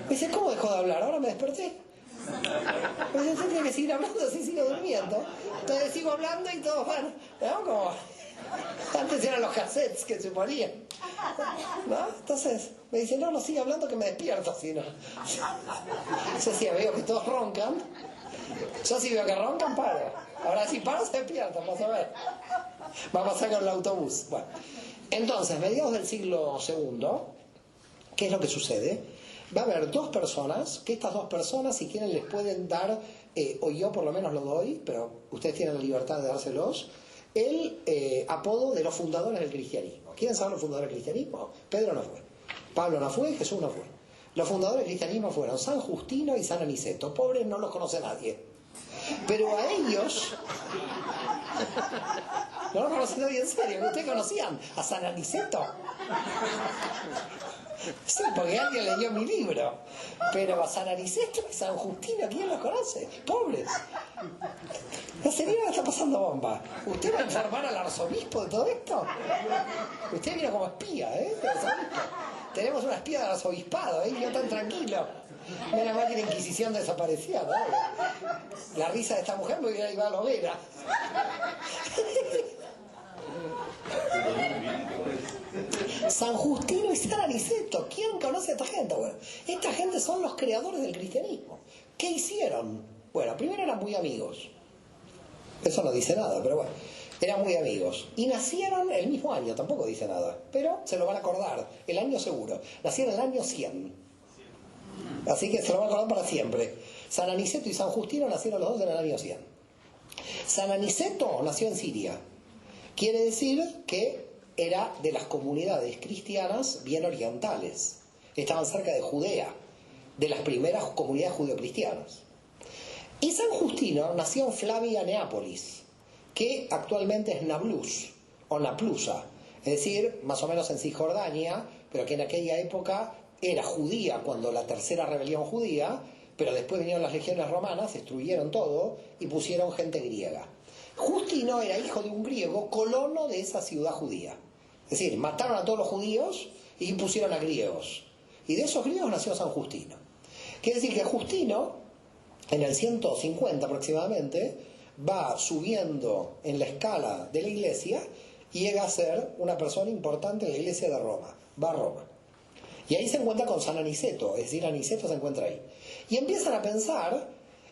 Dice, ¿cómo dejó de hablar? Ahora me desperté. Pues yo tenía que seguir hablando, así sigo durmiendo. Entonces sigo hablando y todos van, ¿no? Como antes eran los cassettes que se ponían, ¿no? Entonces me dicen, no sigue hablando que me despierto, si no. Yo sí veo que todos roncan. Yo sí veo que roncan, paro. Ahora si paro se despiertan, vas a ver. Va a pasar con el autobús. Bueno, entonces, mediados del siglo II, ¿qué es lo que sucede? Va a haber dos personas, que estas dos personas, si quieren, les pueden dar, o yo por lo menos lo doy, pero ustedes tienen la libertad de dárselos, el apodo de los fundadores del cristianismo. ¿Quieren saber los fundadores del cristianismo? Pedro no fue, Pablo no fue, Jesús no fue. Los fundadores del cristianismo fueron San Justino y San Aniceto. Pobres no los conoce nadie. Pero a ellos... No los conoce nadie en serio. ¿Ustedes conocían a San Aniceto? Sí, porque alguien leyó mi libro. Pero a San Aniceto y San Justino, ¿quién los conoce? Pobres. La señora está pasando bomba. ¿Usted va a informar al arzobispo de todo esto? Usted vino como espía, ¿eh? Tenemos una espía del arzobispado, ¿eh? Y yo tan tranquilo. Menos mal que la Inquisición desapareció, ¿no? La risa de esta mujer me hubiera llevado a la hoguera. San Justino y San Aniceto. ¿Quién conoce a esta gente? Bueno, esta gente son los creadores del cristianismo. ¿Qué hicieron? Bueno, primero eran muy amigos. Eso no dice nada, pero bueno. Eran muy amigos. Y nacieron el mismo año, tampoco dice nada. Pero se lo van a acordar, el año seguro. Nacieron el año 100. Así que se lo van a acordar para siempre. San Aniceto y San Justino nacieron los dos en el año 100. San Aniceto nació en Siria. Quiere decir que era de las comunidades cristianas bien orientales. Estaban cerca de Judea, de las primeras comunidades judeocristianas. Y San Justino nació en Flavia, Neápolis, que actualmente es Nablus o Naplusa, es decir, más o menos en Cisjordania, pero que en aquella época era judía cuando la tercera rebelión judía, pero después vinieron las legiones romanas, destruyeron todo y pusieron gente griega. Justino era hijo de un griego, colono de esa ciudad judía. Es decir, mataron a todos los judíos y pusieron a griegos. Y de esos griegos nació San Justino. Quiere decir que Justino, en el 150 aproximadamente, va subiendo en la escala de la iglesia y llega a ser una persona importante en la iglesia de Roma. Va a Roma. Y ahí se encuentra con San Aniceto, es decir, Aniceto se encuentra ahí. Y empiezan a pensar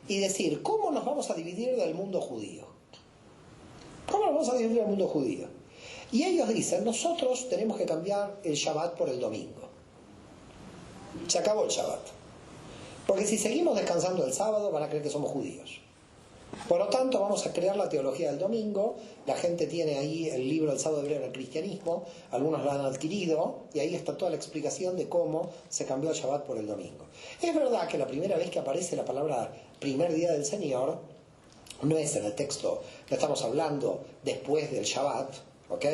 y decir, ¿cómo nos vamos a dividir del mundo judío? ¿Cómo nos vamos a dividir del mundo judío? Y ellos dicen, nosotros tenemos que cambiar el Shabbat por el domingo. Se acabó el Shabbat. Porque si seguimos descansando el sábado van a creer que somos judíos. Por lo tanto, vamos a crear la teología del domingo. La gente tiene ahí el libro del sábado hebreo del cristianismo, algunos lo han adquirido, y ahí está toda la explicación de cómo se cambió el Shabbat por el domingo. Es verdad que la primera vez que aparece la palabra primer día del Señor, no es en el texto, no estamos hablando después del Shabbat, ¿ok?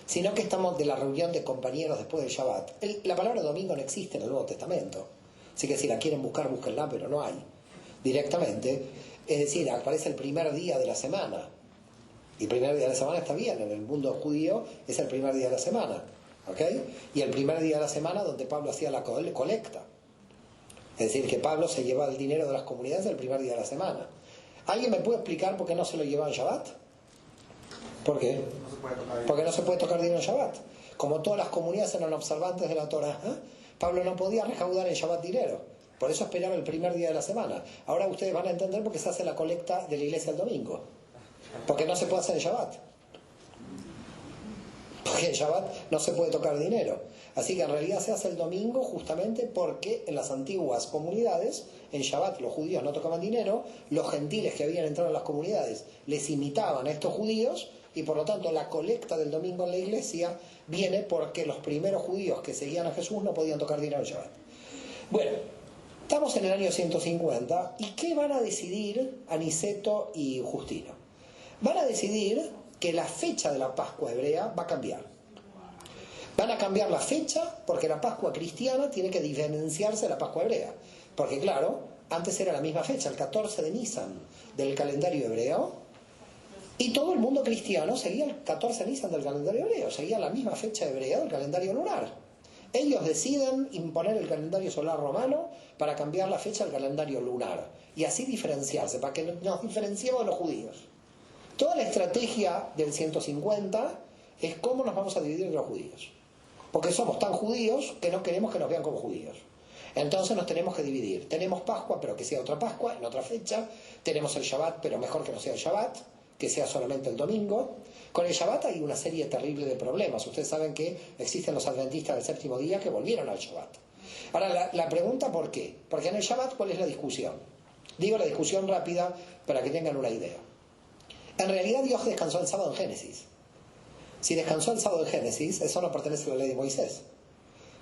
Sino que estamos de la reunión de compañeros después del Shabbat. La palabra domingo no existe en el Nuevo Testamento, así que si la quieren buscar, búsquenla, pero no hay directamente. Es decir, aparece el primer día de la semana. Y el primer día de la semana está bien, en el mundo judío es el primer día de la semana. ¿Ok? Y el primer día de la semana donde Pablo hacía la colecta. Es decir, que Pablo se llevaba el dinero de las comunidades el primer día de la semana. ¿Alguien me puede explicar por qué no se lo llevaba en Shabbat? ¿Por qué? Porque no se puede tocar dinero en Shabbat. Como todas las comunidades eran observantes de la Torah, Pablo no podía recaudar en Shabbat dinero. Por eso esperaba el primer día de la semana. Ahora ustedes van a entender por qué se hace la colecta de la iglesia el domingo. Porque no se puede hacer en Shabbat. Porque en Shabbat no se puede tocar dinero. Así que en realidad se hace el domingo justamente porque en las antiguas comunidades, en Shabbat los judíos no tocaban dinero, los gentiles que habían entrado en las comunidades les imitaban a estos judíos y por lo tanto la colecta del domingo en la iglesia viene porque los primeros judíos que seguían a Jesús no podían tocar dinero en Shabbat. Bueno, estamos en el año 150 y ¿qué van a decidir Aniceto y Justino? Van a decidir que la fecha de la Pascua hebrea va a cambiar. Van a cambiar la fecha porque la Pascua cristiana tiene que diferenciarse de la Pascua hebrea. Porque claro, antes era la misma fecha, el 14 de Nisan del calendario hebreo, y todo el mundo cristiano seguía el 14 de Nisan del calendario hebreo, seguía la misma fecha hebrea del calendario lunar. Ellos deciden imponer el calendario solar romano para cambiar la fecha del calendario lunar y así diferenciarse, para que nos diferenciemos de los judíos. Toda la estrategia del 150 es cómo nos vamos a dividir de los judíos. Porque somos tan judíos que no queremos que nos vean como judíos. Entonces nos tenemos que dividir. Tenemos Pascua, pero que sea otra Pascua, en otra fecha. Tenemos el Shabbat, pero mejor que no sea el Shabbat, que sea solamente el domingo. Con el Shabbat hay una serie terrible de problemas. Ustedes saben que existen los adventistas del séptimo día que volvieron al Shabbat. Ahora, la pregunta ¿por qué? Porque en el Shabbat, ¿cuál es la discusión? Digo la discusión rápida para que tengan una idea. En realidad Dios descansó el sábado en Génesis. Si descansó el sábado en Génesis, eso no pertenece a la ley de Moisés.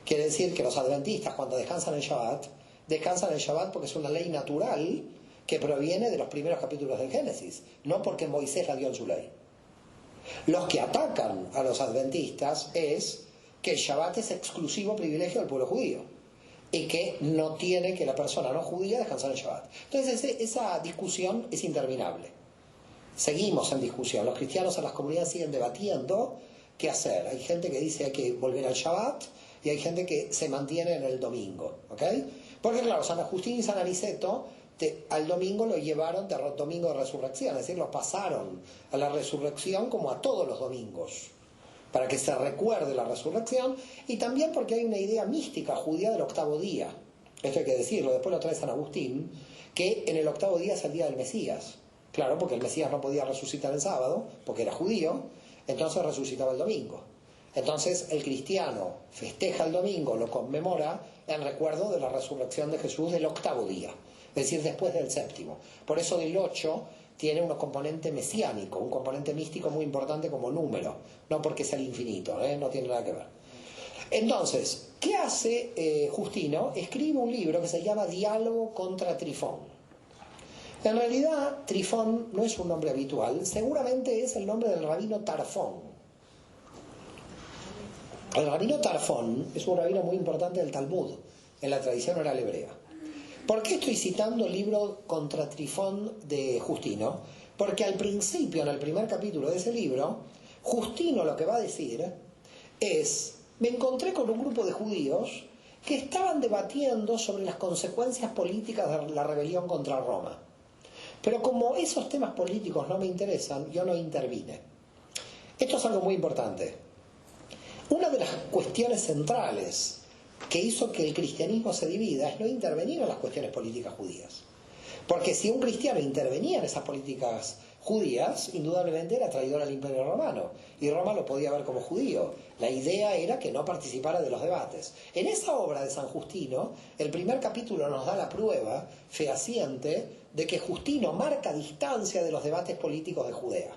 Quiere decir que los adventistas, cuando descansan el Shabbat porque es una ley natural que proviene de los primeros capítulos del Génesis, no porque Moisés la dio en su ley. Los que atacan a los adventistas es que el Shabbat es exclusivo privilegio del pueblo judío y que no tiene que la persona no judía descansar el Shabbat. Entonces esa discusión es interminable. Seguimos en discusión. Los cristianos en las comunidades siguen debatiendo qué hacer. Hay gente que dice hay que volver al Shabbat y hay gente que se mantiene en el domingo. ¿Okay? Porque claro, San Agustín y San Aniceto al domingo lo llevaron de domingo de resurrección, es decir, lo pasaron a la resurrección como a todos los domingos, para que se recuerde la resurrección, y también porque hay una idea mística judía del octavo día. Esto hay que decirlo, después lo trae San Agustín, que en el octavo día es el día del Mesías. Claro, porque el Mesías no podía resucitar el sábado, porque era judío, entonces resucitaba el domingo. Entonces el cristiano festeja el domingo, lo conmemora en recuerdo de la resurrección de Jesús del octavo día, es decir, después del séptimo. Por eso del 8 tiene un componente mesiánico, un componente místico muy importante como número, no porque sea el infinito, no tiene nada que ver. Entonces, ¿qué hace Justino? Escribe un libro que se llama Diálogo contra Trifón. En realidad, Trifón no es un nombre habitual, seguramente es el nombre del rabino Tarfón. El rabino Tarfón es un rabino muy importante del Talmud, en la tradición oral hebrea. ¿Por qué estoy citando el libro Contra Trifón de Justino? Porque al principio, en el primer capítulo de ese libro, Justino lo que va a decir es: me encontré con un grupo de judíos que estaban debatiendo sobre las consecuencias políticas de la rebelión contra Roma. Pero como esos temas políticos no me interesan, yo no intervine. Esto es algo muy importante. Una de las cuestiones centrales que hizo que el cristianismo se divida es no intervenir en las cuestiones políticas judías. Porque si un cristiano intervenía en esas políticas judías, indudablemente era traidor al Imperio Romano, y Roma lo podía ver como judío. La idea era que no participara de los debates. En esa obra de San Justino, el primer capítulo nos da la prueba fehaciente de que Justino marca distancia de los debates políticos de Judea,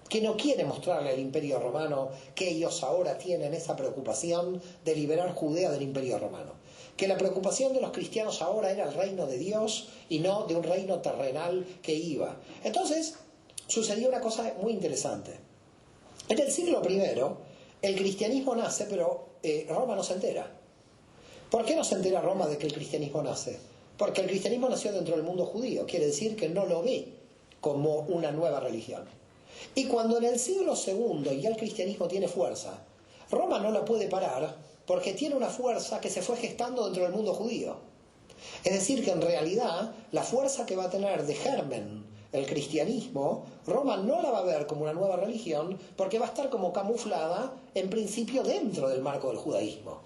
que no quiere mostrarle al Imperio Romano que ellos ahora tienen esa preocupación de liberar Judea del Imperio Romano, que la preocupación de los cristianos ahora era el reino de Dios y no de un reino terrenal que iba. Entonces sucedió una cosa muy interesante. En el siglo I el cristianismo nace, pero Roma no se entera. ¿Por qué no se entera Roma de que el cristianismo nace? Porque el cristianismo nació dentro del mundo judío, quiere decir que no lo ve como una nueva religión. Y cuando en el siglo II ya el cristianismo tiene fuerza, Roma no la puede parar porque tiene una fuerza que se fue gestando dentro del mundo judío. Es decir, que en realidad la fuerza que va a tener de germen el cristianismo, Roma no la va a ver como una nueva religión porque va a estar como camuflada en principio dentro del marco del judaísmo.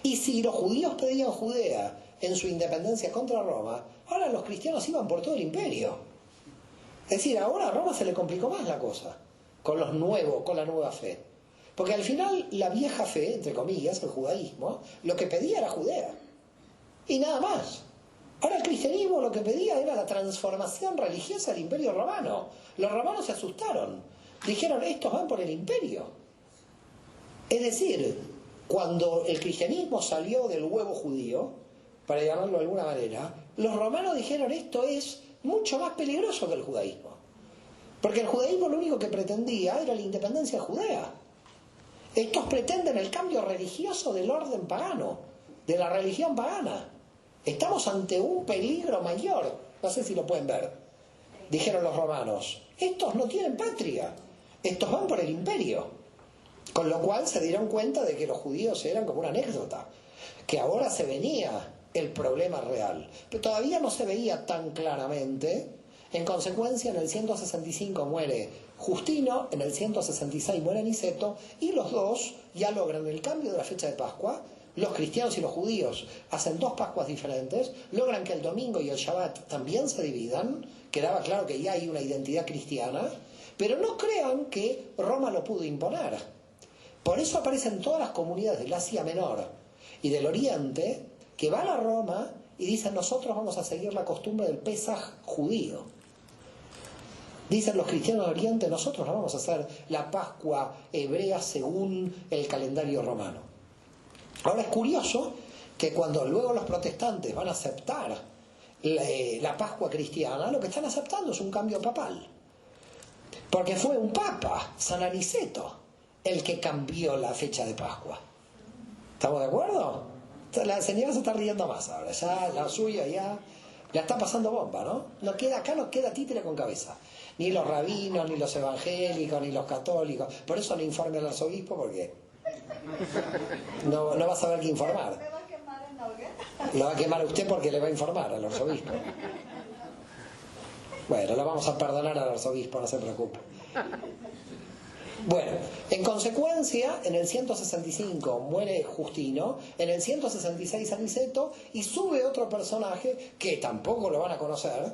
Y si los judíos pedían Judea en su independencia contra Roma, ahora los cristianos iban por todo el imperio. Es decir, ahora a Roma se le complicó más la cosa con la nueva fe. Porque al final la vieja fe, entre comillas, el judaísmo, lo que pedía era Judea. Y nada más. Ahora el cristianismo lo que pedía era la transformación religiosa del Imperio Romano. Los romanos se asustaron. Dijeron, estos van por el imperio. Es decir, cuando el cristianismo salió del huevo judío, para llamarlo de alguna manera, los romanos dijeron, esto es mucho más peligroso que el judaísmo. Porque el judaísmo lo único que pretendía era la independencia judea. Estos pretenden el cambio religioso del orden pagano, de la religión pagana. Estamos ante un peligro mayor. No sé si lo pueden ver. Dijeron los romanos, estos no tienen patria. Estos van por el imperio. Con lo cual se dieron cuenta de que los judíos eran como una anécdota, que ahora se venía el problema real, pero todavía no se veía tan claramente. En consecuencia, en el 165 muere Justino, en el 166 muere Aniceto, y los dos ya logran el cambio de la fecha de Pascua. Los cristianos y los judíos hacen dos Pascuas diferentes, logran que el domingo y el Shabbat también se dividan, quedaba claro que ya hay una identidad cristiana, pero no crean que Roma lo pudo imponer. Por eso aparecen todas las comunidades del Asia Menor y del Oriente que van a Roma y dicen: nosotros vamos a seguir la costumbre del Pesaj judío. Dicen los cristianos del Oriente: nosotros no vamos a hacer la Pascua hebrea según el calendario romano. Ahora es curioso que cuando luego los protestantes van a aceptar la Pascua cristiana, lo que están aceptando es un cambio papal. Porque fue un papa, San Aniceto, el que cambió la fecha de Pascua. ¿Estamos de acuerdo? La señora se está riendo más ahora, ya la suya ya está pasando bomba, ¿no? Acá no queda títere con cabeza. Ni los rabinos, ni los evangélicos, ni los católicos. Por eso no informe al arzobispo, porque no va a saber qué informar.
¿Me va a quemar en la hoguera?
Lo va a quemar a usted porque le va a informar al arzobispo. Bueno, lo vamos a perdonar al arzobispo, no se preocupe. Bueno, en consecuencia, en el 165 muere Justino, en el 166 Aniceto, y sube otro personaje que tampoco lo van a conocer,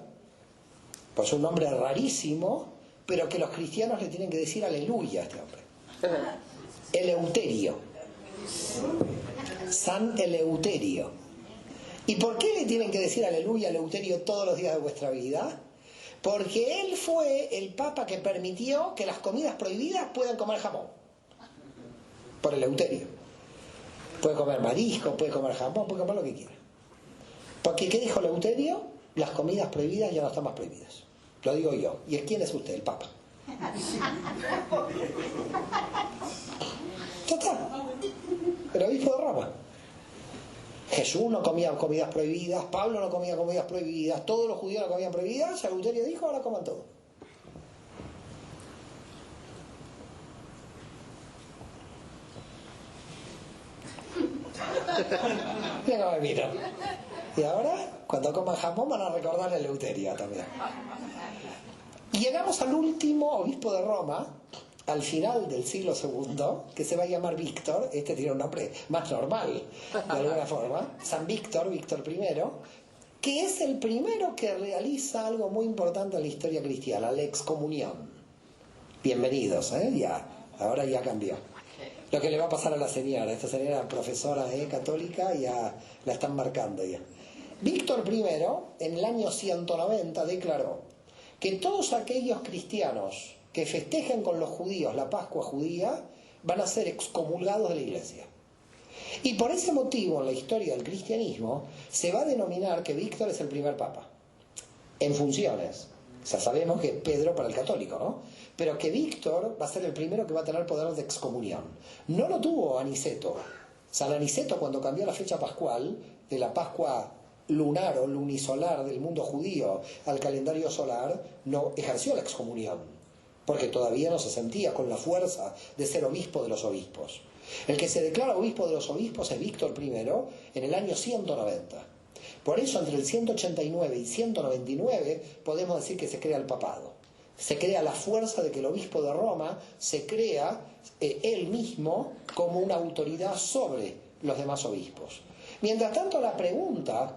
pues un nombre rarísimo, pero que los cristianos le tienen que decir aleluya a este hombre. Eleuterio. San Eleuterio. ¿Y por qué le tienen que decir aleluya a Eleuterio todos los días de vuestra vida? Porque él fue el papa que permitió que las comidas prohibidas puedan comer jamón. Por Eleuterio. Puede comer marisco, puede comer jamón, puede comer lo que quiera. Porque ¿qué dijo Eleuterio? Las comidas prohibidas ya no están más prohibidas. Lo digo yo. ¿Y quién es usted? El papa. Ya está. El obispo de Roma. Jesús no comía comidas prohibidas, Pablo no comía comidas prohibidas, todos los judíos no comían prohibidas. Eleuterio dijo: ahora coman todo. Mira cómo me miro. Y ahora, cuando coman jamón, van a recordar a Eleuterio también. Llegamos al último obispo de Roma, al final del siglo II, que se va a llamar Víctor. Este tiene un nombre más normal, de alguna forma. San Víctor, Víctor I, que es el primero que realiza algo muy importante en la historia cristiana: la excomunión. Bienvenidos, ahora ya cambió. Lo que le va a pasar a la señora, esta señora profesora católica, ya la están marcando ya. Víctor I, en el año 190, declaró que todos aquellos cristianos que festejen con los judíos la Pascua judía van a ser excomulgados de la Iglesia. Y por ese motivo, en la historia del cristianismo, se va a denominar que Víctor es el primer papa. En funciones. O sea, sabemos que Pedro para el católico, ¿no? Pero que Víctor va a ser el primero que va a tener poder de excomunión. No lo tuvo Aniceto. San Aniceto, cuando cambió la fecha pascual, de la Pascua lunar o lunisolar del mundo judío al calendario solar, no ejerció la excomunión, porque todavía no se sentía con la fuerza de ser obispo de los obispos. El que se declara obispo de los obispos es Víctor I en el año 190. Por eso, entre el 189 y 199 podemos decir que se crea el papado. Se crea la fuerza de que el obispo de Roma se crea él mismo como una autoridad sobre los demás obispos. Mientras tanto, la pregunta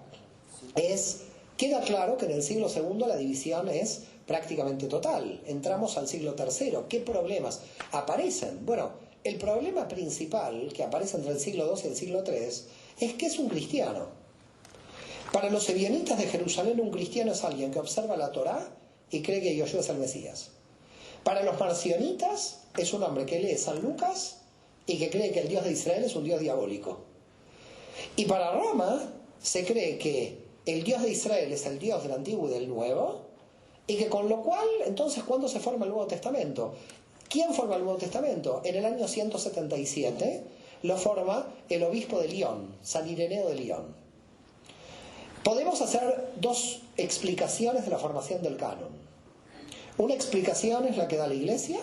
es: queda claro que en el siglo II la división es prácticamente total. Entramos al siglo III. ¿Qué problemas aparecen? Bueno, el problema principal que aparece entre el siglo II y el siglo III es que es un cristiano. Para los ebionitas de Jerusalén, un cristiano es alguien que observa la Torá y cree que Yoshua es el Mesías. Para los marcionitas es un hombre que lee San Lucas y que cree que el Dios de Israel es un Dios diabólico. Y para Roma se cree que el Dios de Israel es el Dios del Antiguo y del Nuevo, y que con lo cual, entonces, ¿cuándo se forma el Nuevo Testamento? ¿Quién forma el Nuevo Testamento? En el año 177 lo forma el obispo de Lyon, San Ireneo de Lyon. Podemos hacer dos explicaciones de la formación del canon. Una explicación es la que da la Iglesia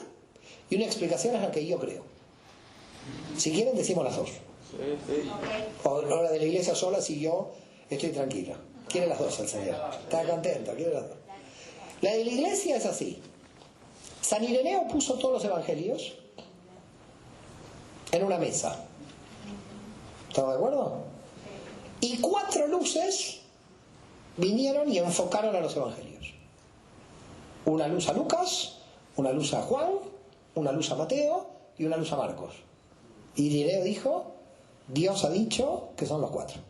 y una explicación es la que yo creo. Si quieren decimos las dos. O la de la iglesia sola, si yo estoy tranquila. Quiere las dos el Señor. Está contento, quiere las dos. La de la iglesia es así. San Ireneo puso todos los evangelios en una mesa. ¿Estamos de acuerdo? Y 4 luces vinieron y enfocaron a los evangelios. Una luz a Lucas, una luz a Juan, una luz a Mateo y una luz a Marcos. Y Ireneo dijo, Dios ha dicho que son los 4.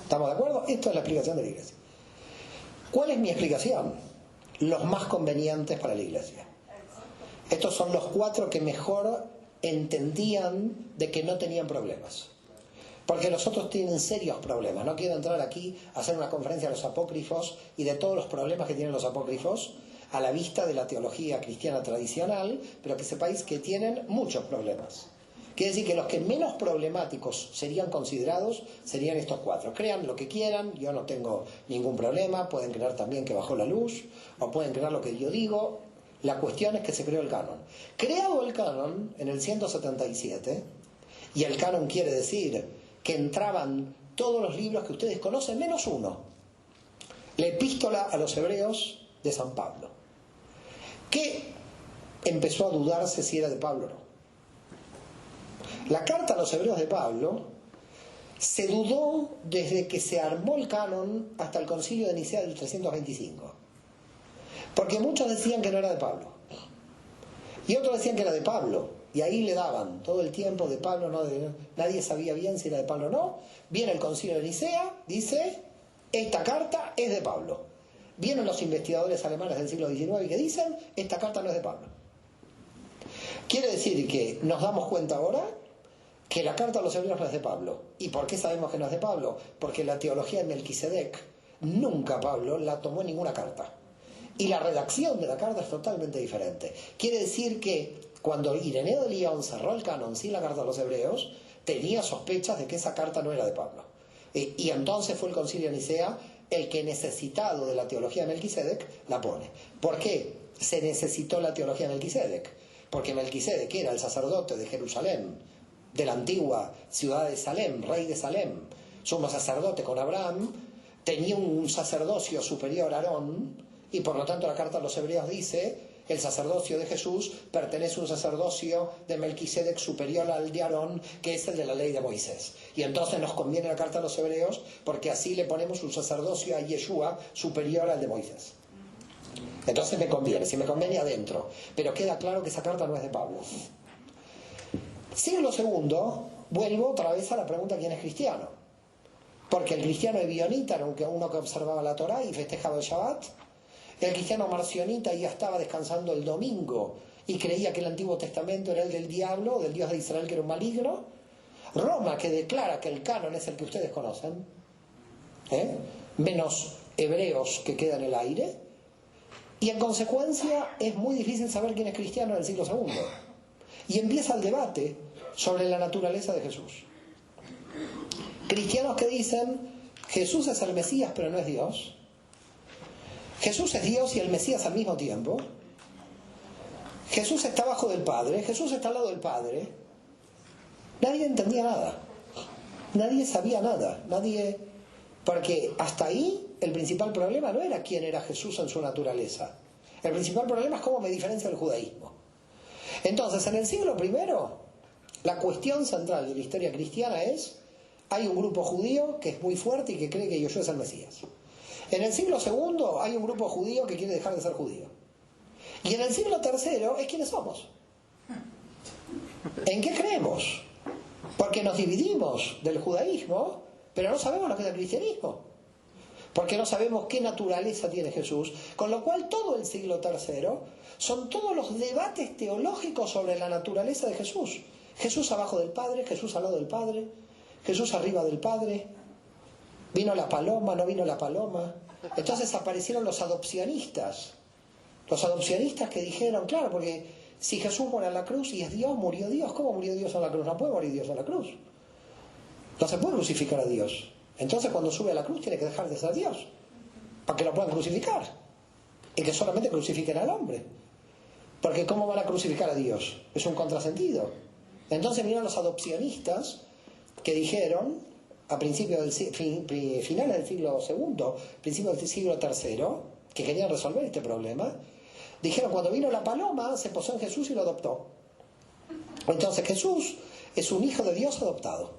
¿Estamos de acuerdo? Esto es la explicación de la iglesia. ¿Cuál es mi explicación? Los más convenientes para la iglesia. Estos son los 4 que mejor entendían de que no tenían problemas. Porque los otros tienen serios problemas. No quiero entrar aquí a hacer una conferencia de los apócrifos y de todos los problemas que tienen los apócrifos a la vista de la teología cristiana tradicional, pero que sepáis que tienen muchos problemas. Quiere decir que los que menos problemáticos serían considerados serían estos 4. Crean lo que quieran, yo no tengo ningún problema, pueden creer también que bajó la luz, o pueden creer lo que yo digo. La cuestión es que se creó el canon. Creado el canon en el 177, y el canon quiere decir que entraban todos los libros que ustedes conocen, menos uno. La epístola a los hebreos de San Pablo, que empezó a dudarse si era de Pablo o no. La carta a los hebreos de Pablo se dudó desde que se armó el canon hasta el concilio de Nicea del 325. Porque muchos decían que no era de Pablo. Y otros decían que era de Pablo. Y ahí le daban todo el tiempo de Pablo, no, nadie sabía bien si era de Pablo o no. Viene el concilio de Nicea, dice, esta carta es de Pablo. Vienen los investigadores alemanes del siglo XIX que dicen, esta carta no es de Pablo. Quiere decir que nos damos cuenta ahora que la carta a los hebreos no es de Pablo. ¿Y por qué sabemos que no es de Pablo? Porque la teología de Melquisedec nunca Pablo la tomó en ninguna carta. Y la redacción de la carta es totalmente diferente. Quiere decir que cuando Ireneo de Lyon cerró el canon sin la carta a los hebreos, tenía sospechas de que esa carta no era de Pablo. Y entonces fue el concilio de Nicea el que, necesitado de la teología de Melquisedec, la pone. ¿Por qué se necesitó la teología de Melquisedec? Porque Melquisedec era el sacerdote de Jerusalén, de la antigua ciudad de Salem, rey de Salem, sumo sacerdote con Abraham, tenía un sacerdocio superior a Aarón, y por lo tanto la carta a los hebreos dice, el sacerdocio de Jesús pertenece a un sacerdocio de Melquisedec superior al de Aarón, que es el de la ley de Moisés. Y entonces nos conviene la carta a los hebreos, porque así le ponemos un sacerdocio a Yeshua superior al de Moisés. Entonces me conviene, si me conviene adentro. Pero queda claro que esa carta no es de Pablo. Siglo II, vuelvo otra vez a la pregunta ¿quién es cristiano? Porque el cristiano ebionita era uno que observaba la Torá y festejaba el Shabbat. El cristiano marcionita ya estaba descansando el domingo y creía que el Antiguo Testamento era el del diablo, del Dios de Israel que era un maligno. Roma, que declara que el canon es el que ustedes conocen, menos hebreos que queda en el aire. Y en consecuencia es muy difícil saber quién es cristiano en el siglo II. Y empieza el debate sobre la naturaleza de Jesús. Cristianos que dicen, Jesús es el Mesías pero no es Dios. Jesús es Dios y el Mesías al mismo tiempo. Jesús está abajo del Padre, Jesús está al lado del Padre. Nadie entendía nada. Nadie sabía nada. Porque hasta ahí el principal problema no era quién era Jesús en su naturaleza. El principal problema es cómo me diferencia del judaísmo. Entonces, en el siglo I, la cuestión central de la historia cristiana es, hay un grupo judío que es muy fuerte y que cree que Yeshua es el Mesías. En el siglo II hay un grupo judío que quiere dejar de ser judío. Y en el siglo III es quiénes somos. ¿En qué creemos? Porque nos dividimos del judaísmo, pero no sabemos lo que es el cristianismo. Porque no sabemos qué naturaleza tiene Jesús. Con lo cual todo el siglo III son todos los debates teológicos sobre la naturaleza de Jesús. Jesús abajo del Padre, Jesús al lado del Padre, Jesús arriba del Padre. Vino la paloma, no vino la paloma. Entonces aparecieron los adopcionistas. Los adopcionistas que dijeron, claro, porque si Jesús muere en la cruz y es Dios, murió Dios. ¿Cómo murió Dios en la cruz? No puede morir Dios en la cruz. No se puede crucificar a Dios. Entonces cuando sube a la cruz tiene que dejar de ser Dios, para que lo puedan crucificar. Y que solamente crucifiquen al hombre. Porque ¿cómo van a crucificar a Dios? Es un contrasentido. Entonces vinieron los adopcionistas que dijeron, a principios finales del siglo II, principios del siglo III, que querían resolver este problema, dijeron, cuando vino la paloma, se posó en Jesús y lo adoptó. Entonces Jesús es un hijo de Dios adoptado.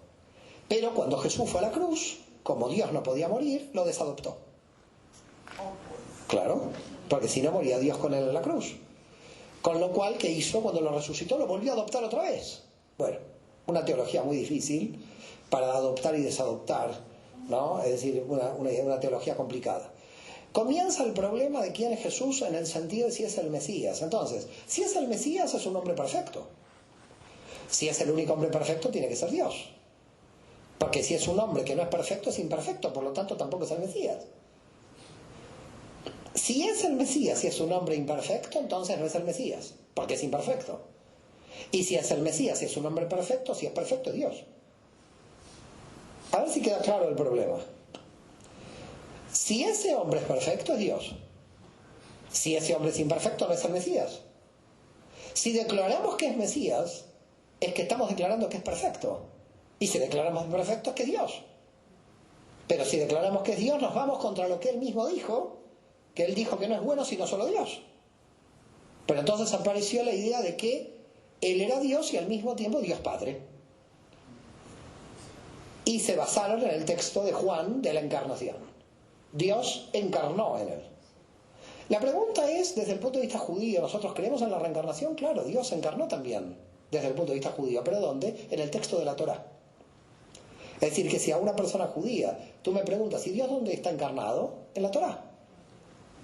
Pero cuando Jesús fue a la cruz, como Dios no podía morir, lo desadoptó. Claro, porque si no moría Dios con él en la cruz. Con lo cual, ¿qué hizo? Cuando lo resucitó, lo volvió a adoptar otra vez. Bueno, una teología muy difícil para adoptar y desadoptar, ¿no? Es decir, una teología complicada. Comienza el problema de quién es Jesús en el sentido de si es el Mesías. Entonces, si es el Mesías, es un hombre perfecto. Si es el único hombre perfecto, tiene que ser Dios. Porque si es un hombre que no es perfecto, es imperfecto, por lo tanto tampoco es el Mesías. Si es el Mesías, si es un hombre imperfecto, entonces no es el Mesías, porque es imperfecto. Y si es el Mesías, si es un hombre perfecto, si es perfecto, es Dios. A ver si queda claro el problema. Si ese hombre es perfecto, es Dios. Si ese hombre es imperfecto, no es el Mesías. Si declaramos que es Mesías, es que estamos declarando que es perfecto. Y si declaramos perfecto, es que es Dios. Pero si declaramos que es Dios, nos vamos contra lo que él mismo dijo, que él dijo que no es bueno sino solo Dios. Pero entonces apareció la idea de que él era Dios y al mismo tiempo Dios Padre. Y se basaron en el texto de Juan de la encarnación. Dios encarnó en él. La pregunta es, desde el punto de vista judío, ¿nosotros creemos en la reencarnación? Claro, Dios encarnó también, desde el punto de vista judío. ¿Pero dónde? En el texto de la Torá. Es decir, que si a una persona judía tú me preguntas, ¿y Dios dónde está encarnado? En la Torá.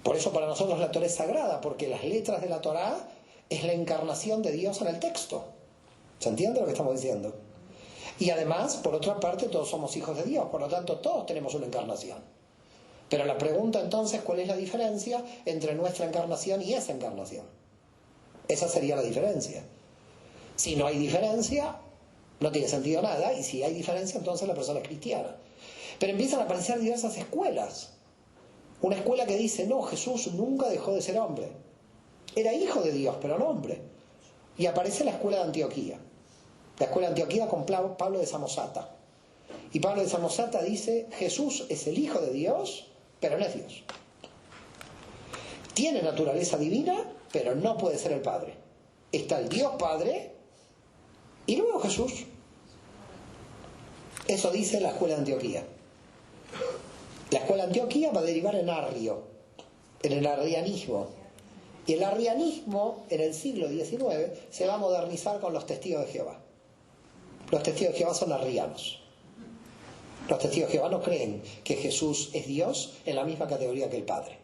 Por eso para nosotros la Torá es sagrada, porque las letras de la Torá es la encarnación de Dios en el texto. ¿Se entiende lo que estamos diciendo? Y además, por otra parte, todos somos hijos de Dios, por lo tanto todos tenemos una encarnación. Pero la pregunta entonces, ¿cuál es la diferencia entre nuestra encarnación y esa encarnación? Esa sería la diferencia. Si no hay diferencia, no tiene sentido nada, y si hay diferencia, entonces la persona es cristiana. Pero empiezan a aparecer diversas escuelas. Una escuela que dice, no, Jesús nunca dejó de ser hombre. Era hijo de Dios, pero no hombre. Y aparece la escuela de Antioquía. La escuela de Antioquía con Pablo de Samosata. Y Pablo de Samosata dice, Jesús es el Hijo de Dios, pero no es Dios. Tiene naturaleza divina, pero no puede ser el Padre. Está el Dios Padre y luego Jesús. Eso dice la escuela de Antioquía. La escuela de Antioquía va a derivar en Arrio, en el arrianismo. Y el arrianismo, en el siglo XIX, se va a modernizar con los testigos de Jehová. Los testigos de Jehová son arrianos. Los testigos de Jehová no creen que Jesús es Dios en la misma categoría que el Padre.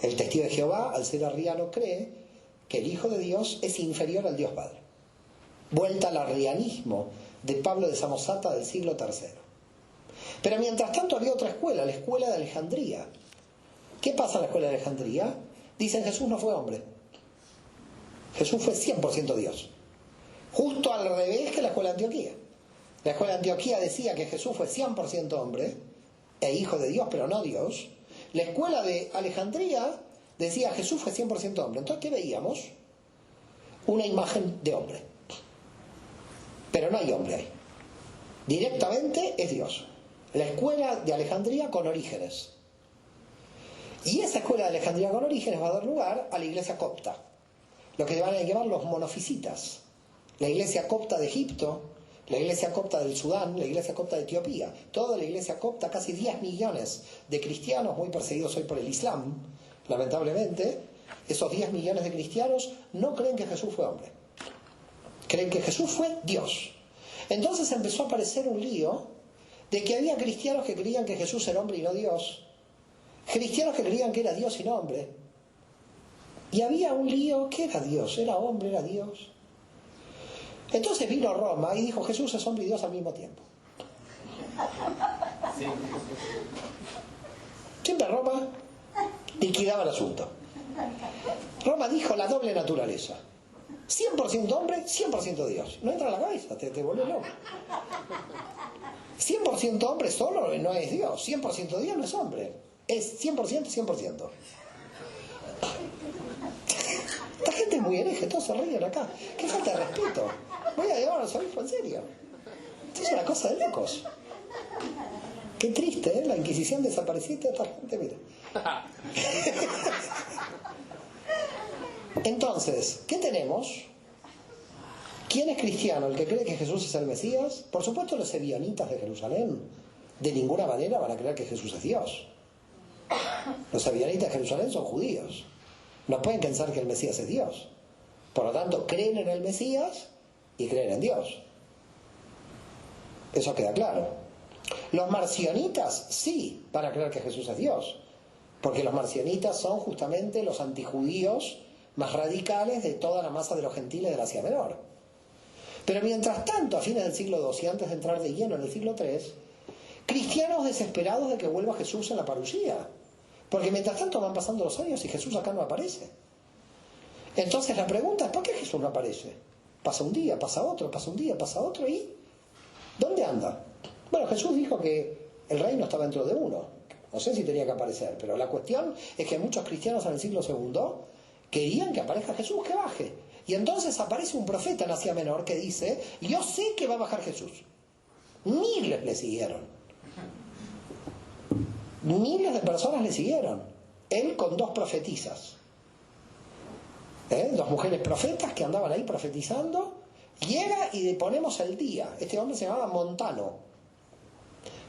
El testigo de Jehová, al ser arriano, cree que el Hijo de Dios es inferior al Dios Padre. Vuelta al arrianismo de Pablo de Samosata del siglo III. Pero mientras tanto había otra escuela, la escuela de Alejandría. ¿Qué pasa en la escuela de Alejandría? Dicen Jesús no fue hombre. Jesús fue 100% Dios. Justo al revés que la escuela de Antioquía. La escuela de Antioquía decía que Jesús fue 100% hombre e hijo de Dios, pero no Dios. La escuela de Alejandría decía que Jesús fue 100% hombre. Entonces, ¿qué veíamos? Una imagen de hombre. Pero no hay hombre ahí. Directamente es Dios. La escuela de Alejandría con Orígenes. Y esa escuela de Alejandría con Orígenes va a dar lugar a la iglesia copta. Lo que van a llamar los monofisitas. La iglesia copta de Egipto, la iglesia copta del Sudán, la iglesia copta de Etiopía. Toda la iglesia copta, casi 10 millones de cristianos, muy perseguidos hoy por el Islam, lamentablemente. Esos 10 millones de cristianos no creen que Jesús fue hombre. Creen que Jesús fue Dios. Entonces empezó a aparecer un lío de que había cristianos que creían que Jesús era hombre y no Dios. Cristianos que creían que era Dios y no hombre. Y había un lío, ¿qué era Dios? ¿Era hombre? ¿Era Dios? Entonces vino Roma y dijo, Jesús es hombre y Dios al mismo tiempo. Siempre Roma liquidaba el asunto. Roma dijo la doble naturaleza. 100% hombre, 100% Dios. No entra en la cabeza, te vuelve loco. 100% hombre solo no es Dios. 100% Dios no es hombre. Es 100%, 100%. Esta gente es muy hereje, todos se ríen acá. Qué falta de respeto. Voy a llevar a los obispos en serio. Esto es una cosa de locos. Qué triste, ¿eh? La Inquisición desaparecida, esta gente, mira. Entonces, ¿qué tenemos? ¿Quién es cristiano? ¿El que cree que Jesús es el Mesías? Por supuesto, los ebionitas de Jerusalén. De ninguna manera van a creer que Jesús es Dios. Los ebionitas de Jerusalén son judíos. No pueden pensar que el Mesías es Dios. Por lo tanto, creen en el Mesías y creen en Dios. Eso queda claro. Los marcionitas sí van a creer que Jesús es Dios. Porque los marcionitas son justamente los antijudíos más radicales de toda la masa de los gentiles del Asia Menor. Pero mientras tanto, a fines del siglo II y antes de entrar de lleno en el siglo III, cristianos desesperados de que vuelva Jesús en la parusía. Porque mientras tanto van pasando los años y Jesús acá no aparece. Entonces la pregunta es, ¿por qué Jesús no aparece? Pasa un día, pasa otro, pasa un día, pasa otro, ¿y dónde anda? Bueno, Jesús dijo que el reino estaba dentro de uno. No sé si tenía que aparecer, pero la cuestión es que muchos cristianos en el siglo II querían que aparezca Jesús, que baje. Y entonces aparece un profeta en Asia Menor que dice, yo sé que va a bajar Jesús. Miles le siguieron. Miles de personas le siguieron. Él con dos profetisas. Dos mujeres profetas que andaban ahí profetizando. Llega y le ponemos el día. Este hombre se llamaba Montano.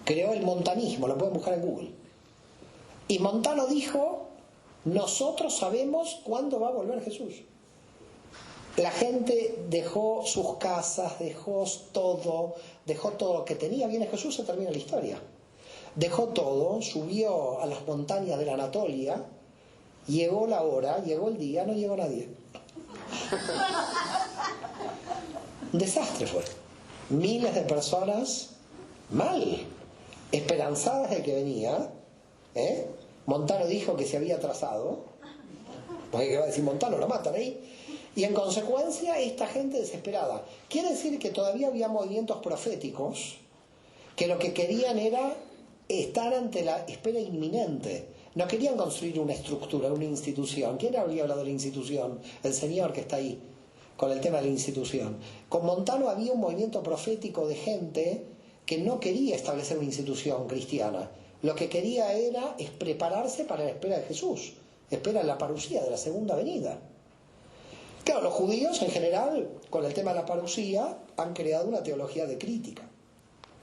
Creó el montanismo, lo pueden buscar en Google. Y Montano dijo, nosotros sabemos cuándo va a volver Jesús. La gente dejó sus casas, dejó todo lo que tenía. Viene Jesús, se termina la historia. Dejó todo, subió a las montañas de la Anatolia, llegó la hora, llegó el día, no llegó nadie. Un desastre fue. Miles de personas mal, esperanzadas de que venía. Montano dijo que se había atrasado, porque ¿qué va a decir Montano? Lo matan ahí. Y en consecuencia esta gente desesperada. Quiere decir que todavía había movimientos proféticos que lo que querían era estar ante la espera inminente. No querían construir una estructura, una institución. ¿Quién habría hablado de la institución? El Señor que está ahí con el tema de la institución. Con Montano había un movimiento profético de gente que no quería establecer una institución cristiana. Lo que quería es prepararse para la espera de Jesús. Espera la parusía de la segunda venida. Claro, los judíos en general, con el tema de la parusía, han creado una teología de crítica.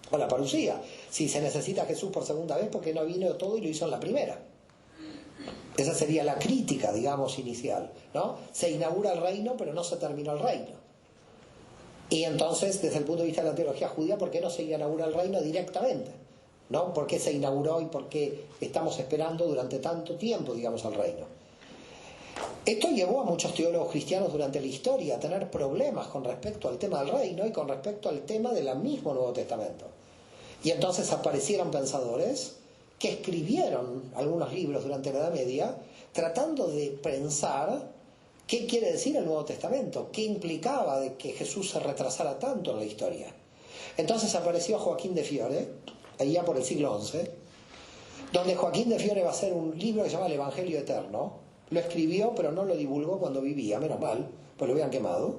Con la parusía, si se necesita a Jesús por segunda vez, ¿por qué no vino todo y lo hizo en la primera? Esa sería la crítica, digamos, inicial, ¿no? Se inaugura el reino, pero no se terminó el reino. Y entonces, desde el punto de vista de la teología judía, ¿por qué no se inaugura el reino directamente? ¿No? ¿Por qué se inauguró y por qué estamos esperando durante tanto tiempo, digamos, al reino? Esto llevó a muchos teólogos cristianos durante la historia a tener problemas con respecto al tema del reino y con respecto al tema del mismo Nuevo Testamento. Y entonces aparecieron pensadores que escribieron algunos libros durante la Edad Media tratando de pensar qué quiere decir el Nuevo Testamento, qué implicaba de que Jesús se retrasara tanto en la historia. Entonces apareció Joaquín de Fiore, allá por el siglo XI, donde Joaquín de Fiore va a hacer un libro que se llama El Evangelio Eterno. Lo escribió, pero no lo divulgó cuando vivía, menos mal, pues lo habían quemado.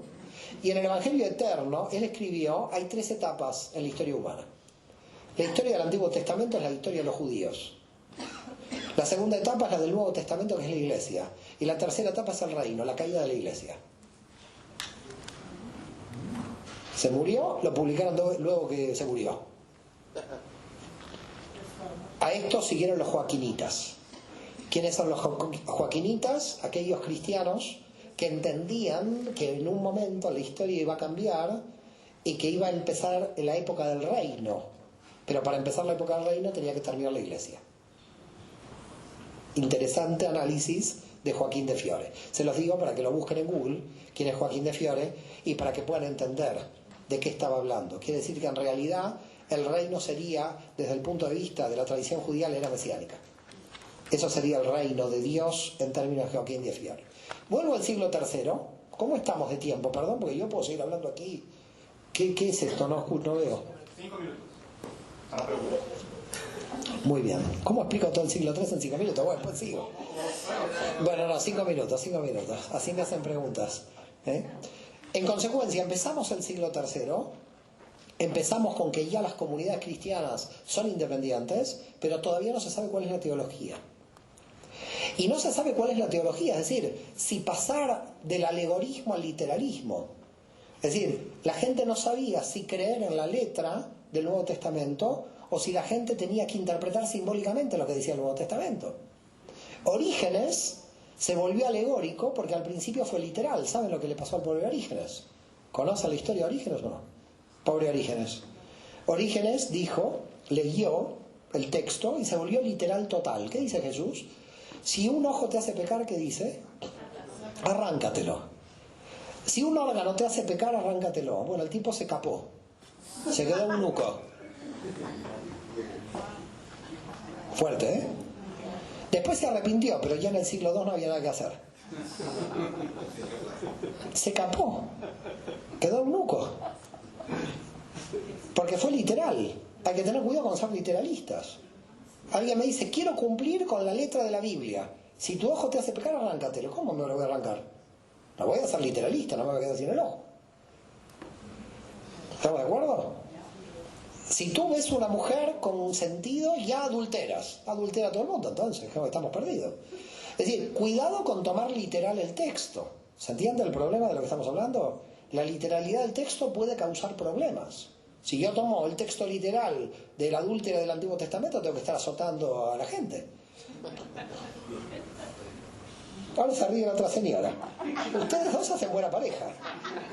Y en el Evangelio Eterno, él escribió, hay 3 etapas en la historia humana. La historia del Antiguo Testamento es la historia de los judíos. La segunda etapa es la del Nuevo Testamento, que es la Iglesia. Y la tercera etapa es el reino, la caída de la Iglesia. Se murió, lo publicaron luego que se murió. A esto siguieron los joaquinitas. ¿Quiénes son los joaquinitas? Aquellos cristianos que entendían que en un momento la historia iba a cambiar y que iba a empezar la época del reino. Pero para empezar la época del reino tenía que terminar la Iglesia. Interesante análisis de Joaquín de Fiore. Se los digo para que lo busquen en Google, quién es Joaquín de Fiore, y para que puedan entender de qué estaba hablando. Quiere decir que en realidad el reino sería, desde el punto de vista de la tradición judía, la era mesiánica. Eso sería el reino de Dios en términos de Joaquín de Fiore. Vuelvo al siglo III. ¿Cómo estamos de tiempo? Perdón, porque yo puedo seguir hablando aquí. ¿Qué es esto? No veo.
5 minutos. A la pregunta.
Muy bien. ¿Cómo explico todo el siglo III en 5 minutos? Bueno, pues sigo. Bueno, no, 5 minutos. Así me hacen preguntas. En consecuencia, empezamos el siglo III, empezamos con que ya las comunidades cristianas son independientes, pero todavía no se sabe cuál es la teología. Y no se sabe cuál es la teología, es decir, si pasar del alegorismo al literalismo. Es decir, la gente no sabía si creer en la letra del Nuevo Testamento o si la gente tenía que interpretar simbólicamente lo que decía el Nuevo Testamento. Orígenes se volvió alegórico porque al principio fue literal. ¿Saben lo que le pasó al pobre Orígenes? ¿Conocen la historia de Orígenes o no? Pobre Orígenes. Orígenes dijo, leyó el texto y se volvió literal total. ¿Qué dice Jesús? Si un ojo te hace pecar, ¿qué dice? Arráncatelo. Si un órgano te hace pecar, arráncatelo. Bueno, el tipo se capó. Se quedó eunuco. Fuerte, ¿eh? Después se arrepintió, pero ya en el siglo II no había nada que hacer. Se capó. Quedó eunuco. Porque fue literal. Hay que tener cuidado con ser literalistas. Alguien me dice, quiero cumplir con la letra de la Biblia. Si tu ojo te hace pecar, arráncatelo. ¿Cómo me lo voy a arrancar? No voy a ser literalista, no me voy a quedar sin el ojo. ¿Estamos de acuerdo? Si tú ves una mujer con un sentido, ya adulteras. Adultera todo el mundo, entonces, estamos perdidos. Es decir, cuidado con tomar literal el texto. ¿Se entiende el problema de lo que estamos hablando? La literalidad del texto puede causar problemas. Si yo tomo el texto literal del adúltero del Antiguo Testamento, tengo que estar azotando a la gente. Ahora se ríe la otra señora. Ustedes dos hacen buena pareja.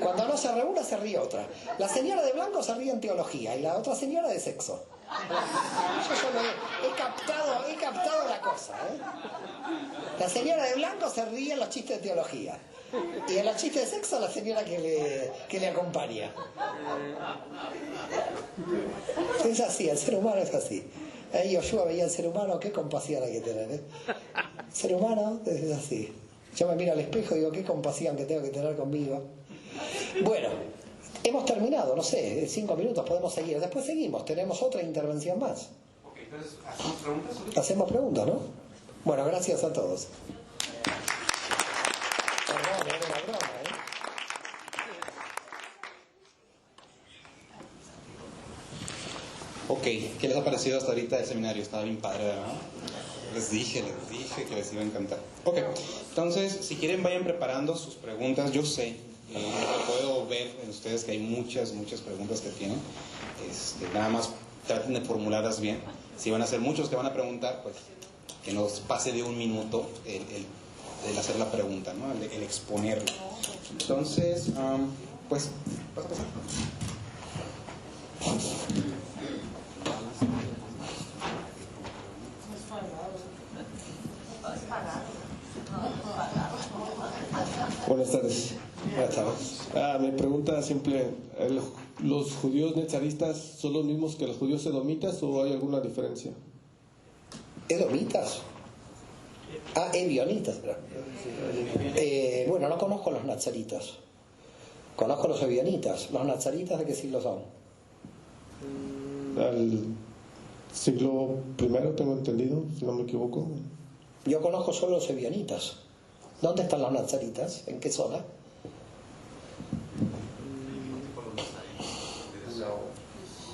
Cuando no se reúne, se ríe otra. La señora de blanco se ríe en teología y la otra señora de sexo. Yo he captado la cosa, ¿eh? La señora de blanco se ríe en los chistes de teología. Y en los chistes de sexo, la señora que le acompaña. Es así, el ser humano es así. Yoshua veía al ser humano, qué compasión hay que tener, ¿eh? El ser humano es así. Yo me miro al espejo y digo, qué compasión que tengo que tener conmigo. Bueno, hemos terminado, no sé, 5 minutos, podemos seguir. Después seguimos, tenemos otra intervención más.
Ok, entonces, ¿hacemos preguntas?
Hacemos preguntas, ¿no? Bueno, gracias a todos. Perdón, era una broma, ¿eh?
Ok, ¿qué les ha parecido hasta ahorita el seminario? Estaba bien padre, ¿verdad? Les dije que les iba a encantar. Ok, entonces, si quieren vayan preparando sus preguntas. Yo sé, puedo ver en ustedes que hay muchas preguntas que tienen. Nada más traten de formularlas bien. Si van a ser muchos que van a preguntar, pues que nos pase de 1 minuto el hacer la pregunta, ¿no? El exponerlo. Entonces, pues, ¿vas a pasar?
Buenas tardes.
Buenas tardes.
Mi pregunta simple, ¿los judíos netzaristas son los mismos que los judíos edomitas o hay alguna diferencia?
¿Edomitas? Ebionitas. Bueno, no conozco los nazaritas. Conozco los ebionitas. ¿Los nazaritas de qué siglo son?
Al siglo I, tengo entendido, si no me equivoco.
Yo conozco solo los ebionitas. ¿Dónde están los nazaritas? ¿En qué zona?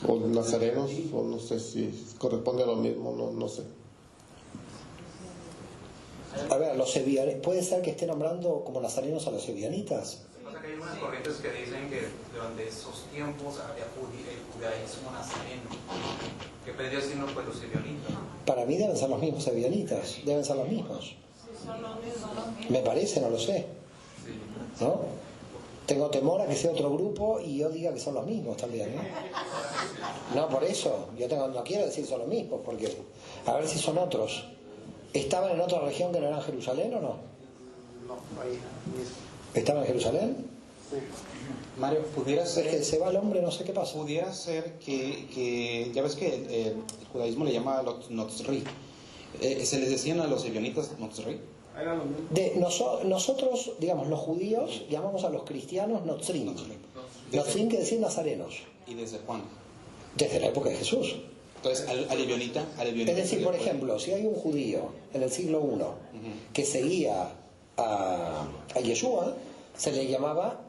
O nazarenos, o no sé si corresponde a lo mismo, no sé.
A ver, los ebionitas, ¿puede ser que esté nombrando como nazarenos a los ebionitas?
Lo que pasa es que hay unas corrientes que dicen que durante esos tiempos había el judaísmo nazareno, que vendría siendo pues los ebionitas, ¿no?
Para mí deben ser los mismos ebionitas, deben ser los mismos. Me parece, no lo sé. ¿No? Tengo temor a que sea otro grupo y yo diga que son los mismos también, ¿no? No, por eso, no quiero decir son los mismos, porque a ver si son otros. ¿Estaban en otra región que no era en Jerusalén o no?
No, ahí.
¿Estaban en Jerusalén?
Sí. Mario, pudiera ser...
Es que se va el hombre, no sé qué pasa.
Pudiera ser que ya ves que el judaísmo le llama Notzri. ¿Se les decían a los ebionitas Notzri?
Nosotros, digamos, los judíos llamamos a los cristianos Notzrim. Notzrim quiere decir nazarenos.
¿Y desde cuándo?
Desde la época de Jesús.
Entonces, al Ebionita
Es decir, por ejemplo, si hay un judío en el siglo I que seguía a Yeshua, se le llamaba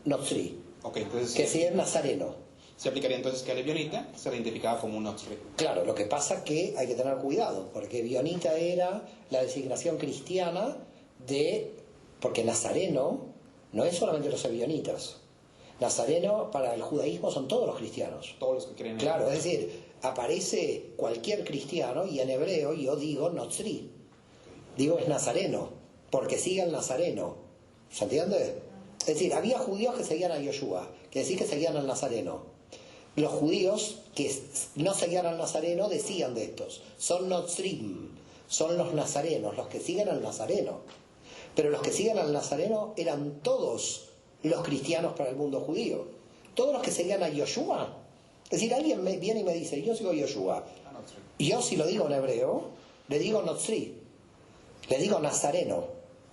Notzri,
Okay, entonces,
que sí es nazareno.
se aplicaría entonces que al Ebionita se le identificaba como un Notzri.
Claro, lo que pasa que hay que tener cuidado, porque Ebionita era la designación cristiana porque nazareno no es solamente los ebionitas. Nazareno para el judaísmo son todos los cristianos.
Todos los que creen en
Claro, es decir, aparece cualquier cristiano y en hebreo yo digo Notzri. Digo es nazareno, porque sigue al nazareno. ¿Se entiende? Es decir, había judíos que seguían a Yoshua, que decían que seguían al nazareno. Los judíos que no seguían al nazareno decían de estos, son Notzrim, son los nazarenos, los que siguen al nazareno. Pero los que siguen al nazareno eran todos los cristianos para el mundo judío. Todos los que seguían a Yoshua. Es decir, alguien viene y me dice, yo sigo a Yoshua. Yo si lo digo en hebreo, le digo Notzri, le digo nazareno.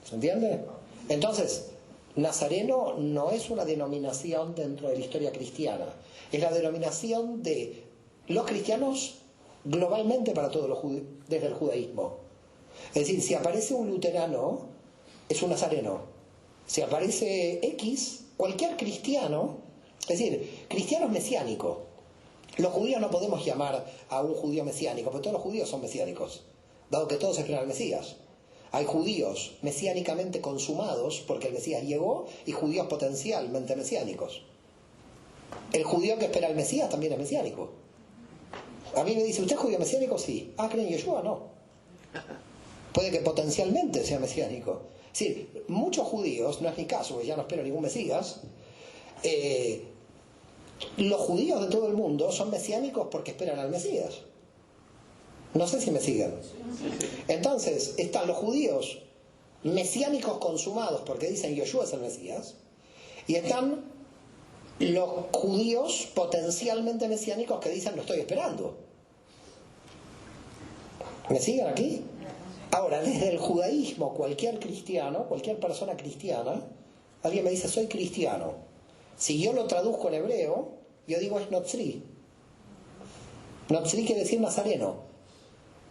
¿Se entiende? Entonces, nazareno no es una denominación dentro de la historia cristiana. Es la denominación de los cristianos globalmente para todos los desde el judaísmo. Es decir, si aparece un luterano, es un nazareno. Si aparece X, cualquier cristiano, es decir, cristiano es mesiánico. Los judíos no podemos llamar a un judío mesiánico, porque todos los judíos son mesiánicos, dado que todos esperan al Mesías. Hay judíos mesiánicamente consumados porque el Mesías llegó y judíos potencialmente mesiánicos. El judío que espera al Mesías también es mesiánico. A mí me dice, ¿usted es judío mesiánico? Sí. Ah, ¿creen en Yeshua? No. Puede que potencialmente sea mesiánico. Es decir, muchos judíos, no es mi caso, porque ya no espero ningún Mesías, los judíos de todo el mundo son mesiánicos porque esperan al Mesías. No sé si me siguen. Entonces, están los judíos mesiánicos consumados porque dicen Yeshua es el Mesías, y están los judíos potencialmente mesiánicos que dicen lo estoy esperando. ¿Me siguen aquí? Ahora, desde el judaísmo, cualquier cristiano, cualquier persona cristiana, alguien me dice soy cristiano. Si yo lo traduzco en hebreo, yo digo es Notzri. Notzri quiere decir nazareno.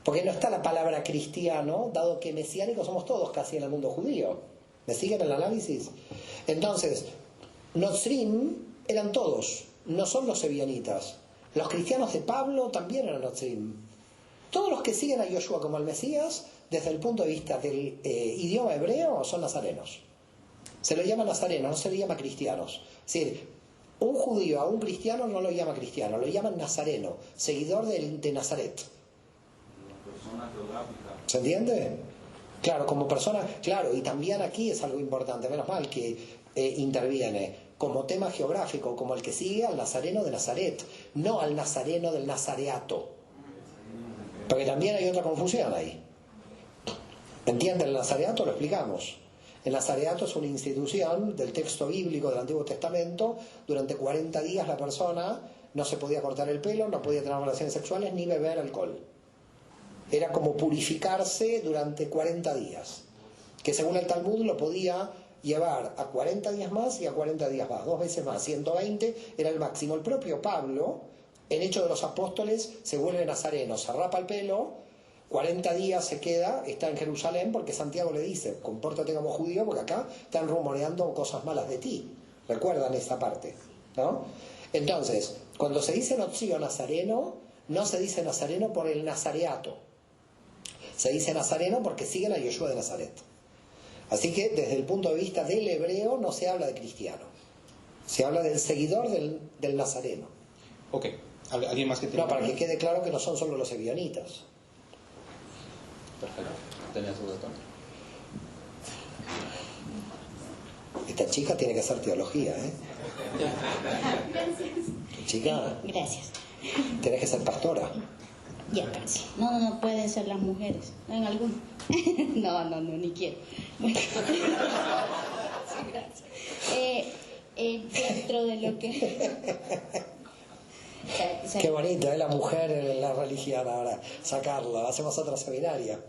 Porque no está la palabra cristiano, dado que mesiánicos somos todos casi en el mundo judío. ¿Me siguen el análisis? Entonces, Notzrim eran todos, no son los ebionitas. Los cristianos de Pablo también eran Notzrim. Todos los que siguen a Yoshua como el Mesías, desde el punto de vista del idioma hebreo, son nazarenos. Se lo llama nazarenos, no se le llama cristianos. Es decir, un judío a un cristiano no lo llama cristiano, lo llaman nazareno, seguidor de Nazaret. ¿Se entiende? Claro, como persona, claro, y también aquí es algo importante, menos mal que interviene como tema geográfico, como el que sigue al nazareno de Nazaret, no al nazareno del nazareato, porque también hay otra confusión ahí. ¿Entiende? El nazareato lo explicamos. El nazareato es una institución del texto bíblico del Antiguo Testamento. Durante 40 días la persona no se podía cortar el pelo, no podía tener relaciones sexuales ni beber alcohol. Era como purificarse durante 40 días, que según el Talmud lo podía llevar a 40 días más y a 40 días más, 2 veces más, 120 era el máximo. El propio Pablo, en Hechos de los Apóstoles, se vuelve nazareno, se rapa el pelo, 40 días se queda, está en Jerusalén, porque Santiago le dice, compórtate como judío, porque acá están rumoreando cosas malas de ti. ¿Recuerdan esa parte? ¿No? Entonces, cuando se dice Notzri o nazareno, no se dice nazareno por el nazareato. Se dice nazareno porque siguen a Yeshua de Nazaret. Así que desde el punto de vista del hebreo no se habla de cristiano. Se habla del seguidor del nazareno.
Ok. ¿Alguien más que tenga?
No, para que quede claro que no son solo los ebionitas.
Perfecto. ¿Tenías duda, Tony?
Esta chica tiene que hacer teología, ¿eh?
Gracias.
Chica,
Gracias.
tenés que ser pastora.
Ya casi. No pueden ser las mujeres. En alguno. No, ni quiero. Dentro de lo que...
Qué bonito, ¿eh? La mujer en la religión ahora. Sacarlo. Hacemos otra seminaria.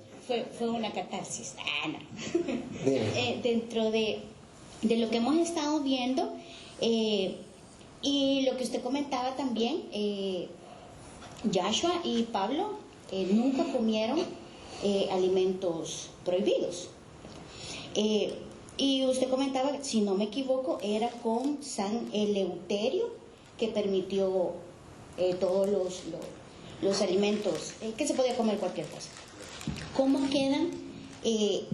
Fue una catarsis. No.
Bien.
Dentro de lo que hemos estado viendo y lo que usted comentaba también, Yahshua y Pablo nunca comieron alimentos prohibidos. Y usted comentaba, si no me equivoco, era con San Eleuterio que permitió todos los alimentos, que se podía comer cualquier cosa. ¿Cómo quedan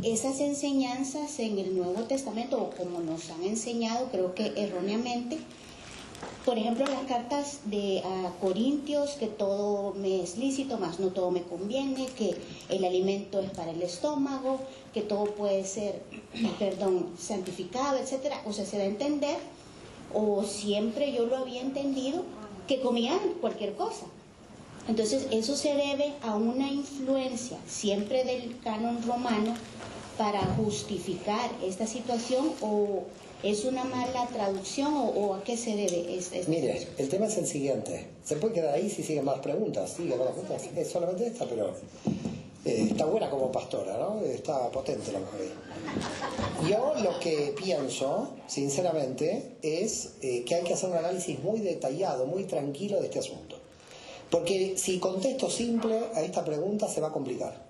esas enseñanzas en el Nuevo Testamento, o como nos han enseñado, creo que erróneamente? Por ejemplo, las cartas a Corintios, que todo me es lícito, mas no todo me conviene, que el alimento es para el estómago, que todo puede ser, santificado, etcétera. O sea, se da a entender, o siempre yo lo había entendido, que comían cualquier cosa. Entonces, eso se debe a una influencia siempre del canon romano para justificar esta situación, o ¿es una mala traducción o a qué se debe esta
Mire,
situación?
el tema es el siguiente. Se puede quedar ahí si siguen más preguntas. Sigue más preguntas. Es solamente esta, pero está buena como pastora, ¿no? Está potente la mujer. Yo lo que pienso, sinceramente, es que hay que hacer un análisis muy detallado, muy tranquilo de este asunto. Porque si contesto simple a esta pregunta se va a complicar.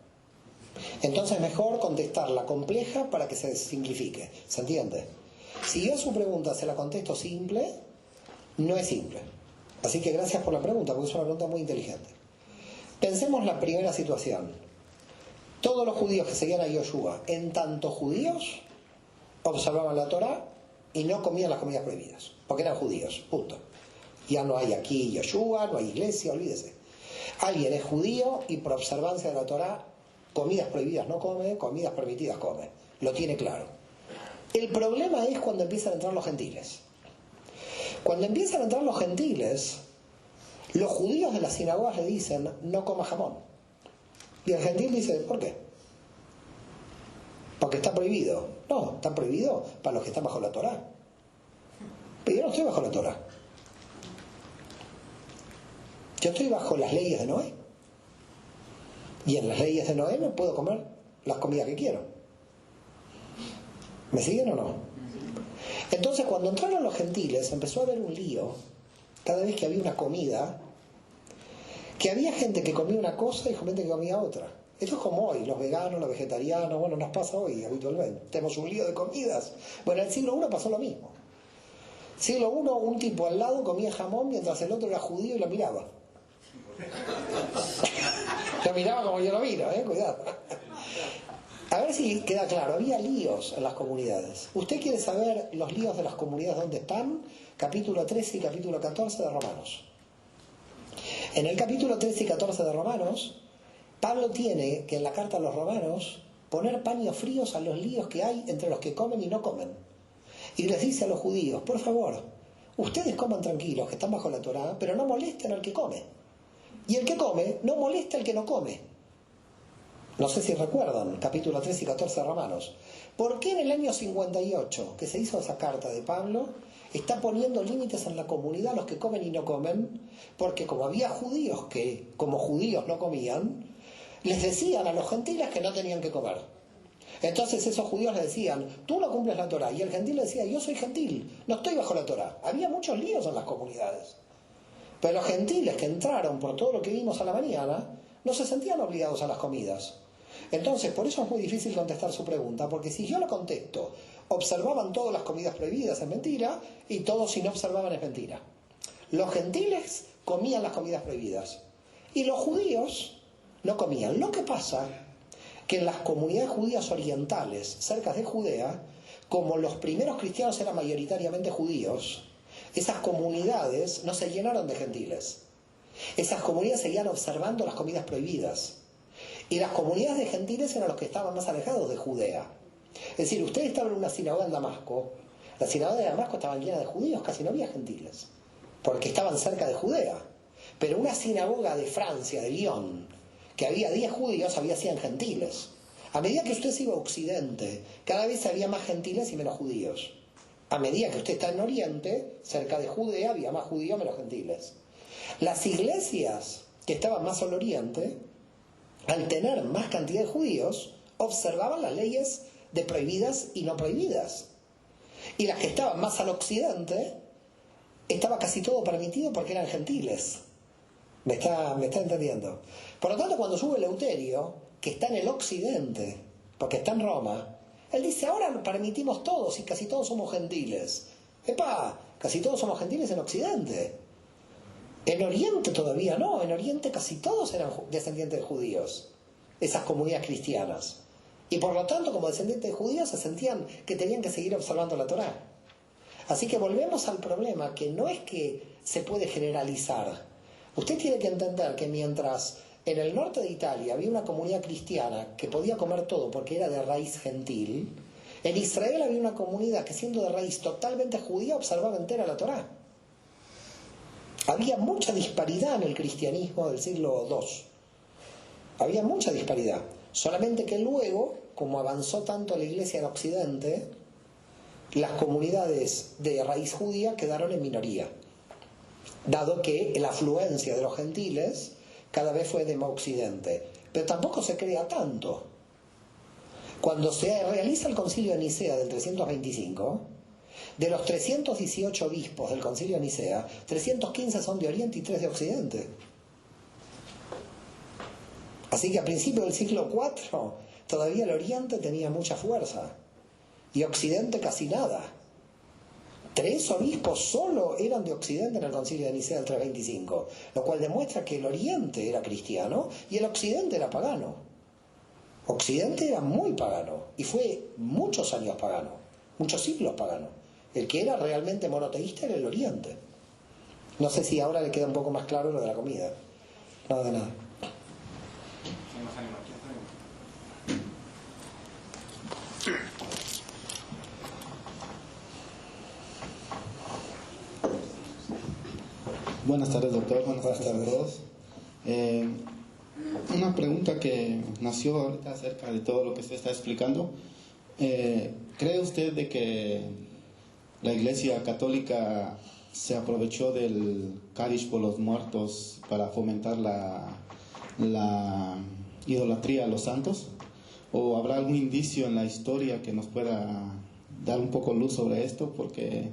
Entonces mejor contestarla compleja para que se simplifique. ¿Se entiende? Si yo a su pregunta se la contesto simple, no es simple. Así que gracias por la pregunta, porque es una pregunta muy inteligente. Pensemos la primera situación. Todos los judíos que seguían a Yoshua, en tanto judíos, observaban la Torá y no comían las comidas prohibidas, porque eran judíos, punto. Ya no hay aquí Yoshua, no hay iglesia, olvídese. Alguien es judío y por observancia de la Torá, comidas prohibidas no come, comidas permitidas come. Lo tiene claro. El problema es cuando empiezan a entrar los gentiles. Cuando empiezan a entrar los gentiles, los judíos de las sinagogas le dicen, no coma jamón. Y el gentil dice, ¿por qué? Porque está prohibido. No, está prohibido para los que están bajo la Torá. Pero yo no estoy bajo la Torá. Yo estoy bajo las leyes de Noé. Y en las leyes de Noé no puedo comer las comidas que quiero. ¿Me siguen o no? Entonces, cuando entraron los gentiles, empezó a haber un lío cada vez que había una comida, que había gente que comía una cosa y gente que comía otra. Esto es como hoy, los veganos, los vegetarianos, bueno, nos pasa hoy habitualmente. Tenemos un lío de comidas. Bueno, en el siglo I pasó lo mismo. Siglo I, un tipo al lado comía jamón mientras el otro era judío y lo miraba. Lo miraba como yo lo miro, cuidado. A ver si queda claro, había líos en las comunidades. ¿Usted quiere saber los líos de las comunidades dónde están? Capítulo 13 y capítulo 14 de Romanos. En el capítulo 13 y 14 de Romanos, Pablo tiene que en la carta a los romanos poner paños fríos a los líos que hay entre los que comen y no comen. Y les dice a los judíos, por favor, ustedes coman tranquilos, que están bajo la Torá, pero no molesten al que come. Y el que come, no molesta al que no come. No sé si recuerdan, capítulo 13 y 14 de Romanos. ¿Por qué en el año 58, que se hizo esa carta de Pablo, está poniendo límites en la comunidad a los que comen y no comen? Porque como había judíos que, como judíos no comían, les decían a los gentiles que no tenían que comer. Entonces esos judíos le decían, tú no cumples la Torá. Y el gentil le decía, yo soy gentil, no estoy bajo la Torá. Había muchos líos en las comunidades. Pero los gentiles que entraron por todo lo que vimos a la mañana, no se sentían obligados a las comidas. Entonces, por eso es muy difícil contestar su pregunta, porque si yo lo contesto, observaban todas las comidas prohibidas, es mentira, y todos si no observaban es mentira. Los gentiles comían las comidas prohibidas, y los judíos no comían. Lo que pasa que en las comunidades judías orientales, cerca de Judea, como los primeros cristianos eran mayoritariamente judíos, esas comunidades no se llenaron de gentiles. Esas comunidades seguían observando las comidas prohibidas. Y las comunidades de gentiles eran los que estaban más alejados de Judea. Es decir, ustedes estaban en una sinagoga en Damasco. La sinagoga de Damasco estaba llena de judíos, casi no había gentiles, porque estaban cerca de Judea. Pero una sinagoga de Francia, de Lyon, que había 10 judíos, había 100 gentiles. A medida que usted se iba a Occidente, cada vez había más gentiles y menos judíos. A medida que usted está en Oriente, cerca de Judea, había más judíos, menos gentiles. Las iglesias que estaban más al Oriente, al tener más cantidad de judíos, observaban las leyes de prohibidas y no prohibidas. Y las que estaban más al occidente, estaba casi todo permitido porque eran gentiles. ¿Me está entendiendo? Por lo tanto, cuando sube Eleuterio, que está en el occidente, porque está en Roma, él dice, ahora permitimos todos y casi todos somos gentiles. ¡Epa! Casi todos somos gentiles en occidente. En Oriente todavía no, en Oriente casi todos eran descendientes de judíos, esas comunidades cristianas. Y por lo tanto, como descendientes de judíos, se sentían que tenían que seguir observando la Torá. Así que volvemos al problema, que no es que se puede generalizar. Usted tiene que entender que mientras en el norte de Italia había una comunidad cristiana que podía comer todo porque era de raíz gentil, en Israel había una comunidad que, siendo de raíz totalmente judía, observaba entera la Torá. Había mucha disparidad en el cristianismo del siglo II. Había mucha disparidad. Solamente que luego, como avanzó tanto la iglesia en Occidente, las comunidades de raíz judía quedaron en minoría, dado que la afluencia de los gentiles cada vez fue de Occidente. Pero tampoco se crea tanto. Cuando se realiza el concilio de Nicea del 325, de los 318 obispos del concilio de Nicea, 315 son de Oriente y 3 de Occidente. Así que a principios del siglo IV todavía el Oriente tenía mucha fuerza y Occidente casi nada. 3 obispos solo eran de Occidente en el concilio de Nicea del 325, lo cual demuestra que el Oriente era cristiano y el Occidente era pagano. Occidente era muy pagano y fue muchos años pagano, muchos siglos pagano. El que era realmente monoteísta era el Oriente. No sé si ahora le queda un poco más claro lo de la comida. No, de nada.
Buenas tardes, doctor. Buenas tardes a todos. Una pregunta que nació ahorita acerca de todo lo que usted está explicando. ¿Cree usted de que la Iglesia Católica se aprovechó del Cádiz por los muertos para fomentar la idolatría a los santos? ¿O habrá algún indicio en la historia que nos pueda dar un poco luz sobre esto? Porque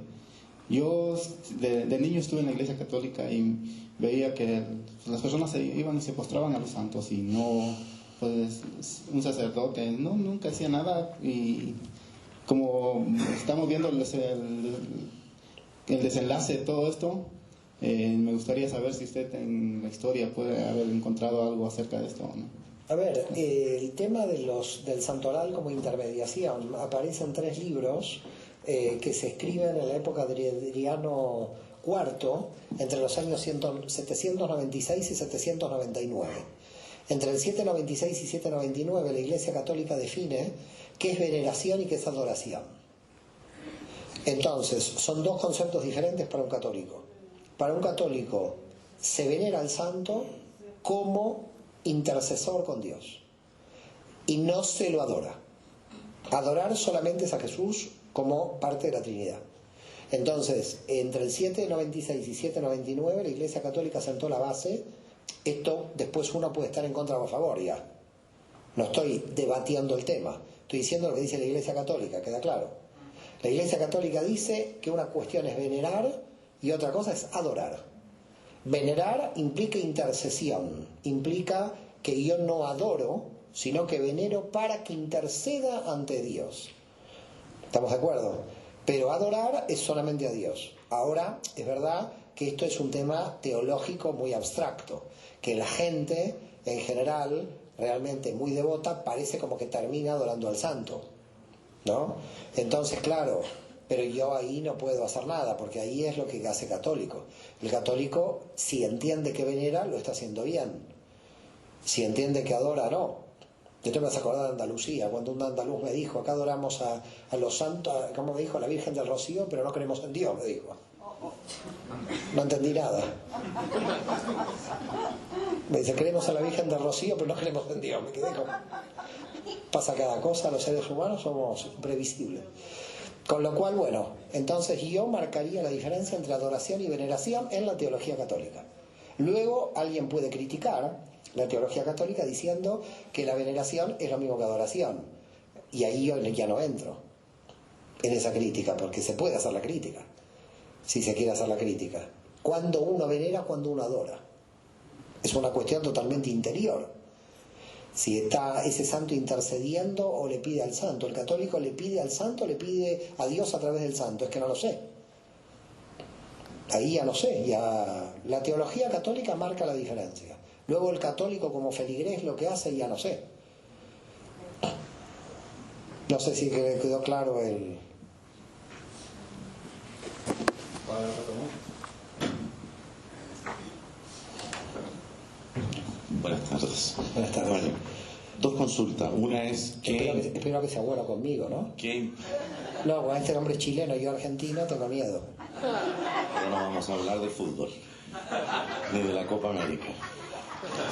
yo de niño estuve en la Iglesia Católica y veía que las personas se iban y se postraban a los santos y no, pues un sacerdote nunca hacía nada, y como estamos viendo el desenlace de todo esto, me gustaría saber si usted en la historia puede haber encontrado algo acerca de esto, ¿no?
A ver, el tema del santoral como intermediación aparece en 3 libros que se escriben en la época de Adriano IV, entre los años 796 y 799. Entre el 796 y 799 la Iglesia Católica define qué es veneración y qué es adoración. Entonces, son 2 conceptos diferentes para un católico. Para un católico se venera al santo como intercesor con Dios y no se lo adora. Adorar solamente es a Jesús como parte de la Trinidad. Entonces, entre el 796 y 799 la Iglesia Católica sentó la base. Esto después uno puede estar en contra o a favor, ya. No estoy debatiendo el tema, estoy diciendo lo que dice la Iglesia Católica, queda claro. La Iglesia Católica dice que una cuestión es venerar y otra cosa es adorar. Venerar implica intercesión, implica que yo no adoro, sino que venero para que interceda ante Dios. ¿Estamos de acuerdo? Pero adorar es solamente a Dios. Ahora, es verdad que esto es un tema teológico muy abstracto, que la gente, en general, realmente muy devota, parece como que termina adorando al santo, ¿no? Entonces, claro, pero yo ahí no puedo hacer nada, porque ahí es lo que hace católico. El católico, si entiende que venera, lo está haciendo bien. Si entiende que adora, no. Yo te vas a acordar de Andalucía, cuando un andaluz me dijo, acá adoramos a los santos, como me dijo, a la Virgen del Rocío, pero no creemos en Dios, me dijo. No entendí nada. Me dice, creemos a la Virgen del Rocío, pero no creemos en Dios. Me quedé como... Pasa cada cosa, los seres humanos somos imprevisibles. Con lo cual, bueno, entonces yo marcaría la diferencia entre adoración y veneración en la teología católica. Luego alguien puede criticar la teología católica diciendo que la veneración es lo mismo que adoración. Y ahí yo ya no entro en esa crítica, porque se puede hacer la crítica, si se quiere hacer la crítica. Cuando uno venera, cuando uno adora. Es una cuestión totalmente interior. Si está ese santo intercediendo o le pide al santo. El católico le pide al santo, le pide a Dios a través del santo. Es que no lo sé. Ahí ya no sé. Ya la teología católica marca la diferencia. Luego el católico como feligrés lo que hace ya no sé. No sé si quedó claro el...
Buenas tardes.
Buenas tardes.
Bueno, dos consultas. Una es
Espero que sea bueno conmigo, ¿no? No, bueno, este hombre es chileno, yo argentino, tengo miedo.
Ahora no vamos a hablar de fútbol, ni de la Copa América.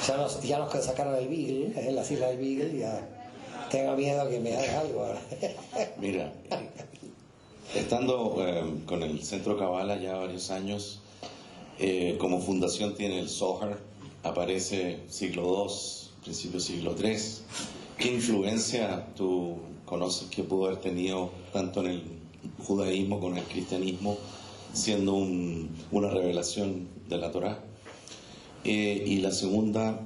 Ya nos sacaron el Beagle, en las Islas del Beagle, ya tengo miedo que me haga algo ahora.
Mira, estando con el Centro Kabbalah ya varios años, como fundación tiene el Zohar, aparece siglo II, principio siglo III. ¿Qué influencia tú conoces que pudo haber tenido tanto en el judaísmo como en el cristianismo, siendo una revelación de la Torá? Y la segunda,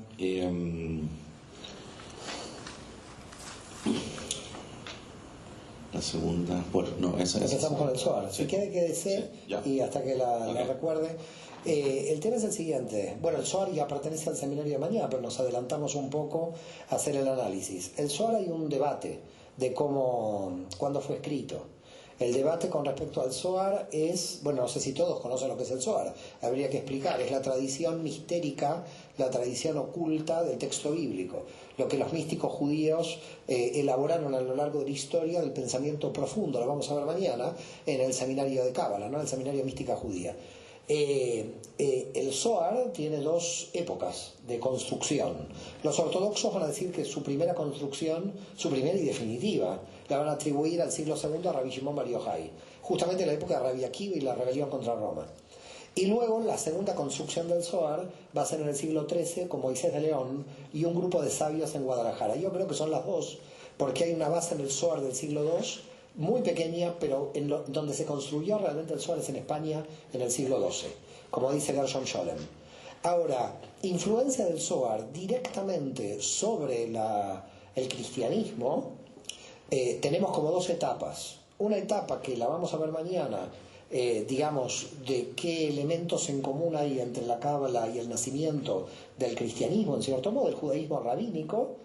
bueno, no, esa es...
Empezamos con el Zohar. Si quiere que desee, y hasta que la recuerde. El tema es el siguiente. Bueno, el Zohar ya pertenece al seminario de mañana, pero nos adelantamos un poco a hacer el análisis. El Zohar hay un debate de cuándo fue escrito. El debate con respecto al Zohar es, bueno, no sé si todos conocen lo que es el Zohar, habría que explicar, es la tradición mistérica, la tradición oculta del texto bíblico, lo que los místicos judíos elaboraron a lo largo de la historia del pensamiento profundo, lo vamos a ver mañana, en el seminario de Cábala, ¿no? El seminario mística judía. El Zohar tiene dos épocas de construcción. Los ortodoxos van a decir que su primera construcción, su primera y definitiva, la van a atribuir al siglo II a Rabbi Shimon Bar Yochai, justamente en la época de Rabbi Akiva y la rebelión contra Roma. Y luego la segunda construcción del Zohar va a ser en el siglo XIII con Moisés de León y un grupo de sabios en Guadalajara. Yo creo que son las dos, porque hay una base en el Zohar del siglo II muy pequeña, pero donde se construyó realmente el Zohar es en España en el siglo XII, como dice Gershom Scholem. Ahora, influencia del Zohar directamente sobre el cristianismo, tenemos como dos etapas. Una etapa que la vamos a ver mañana, digamos, de qué elementos en común hay entre la Cábala y el nacimiento del cristianismo, en cierto modo, el judaísmo rabínico,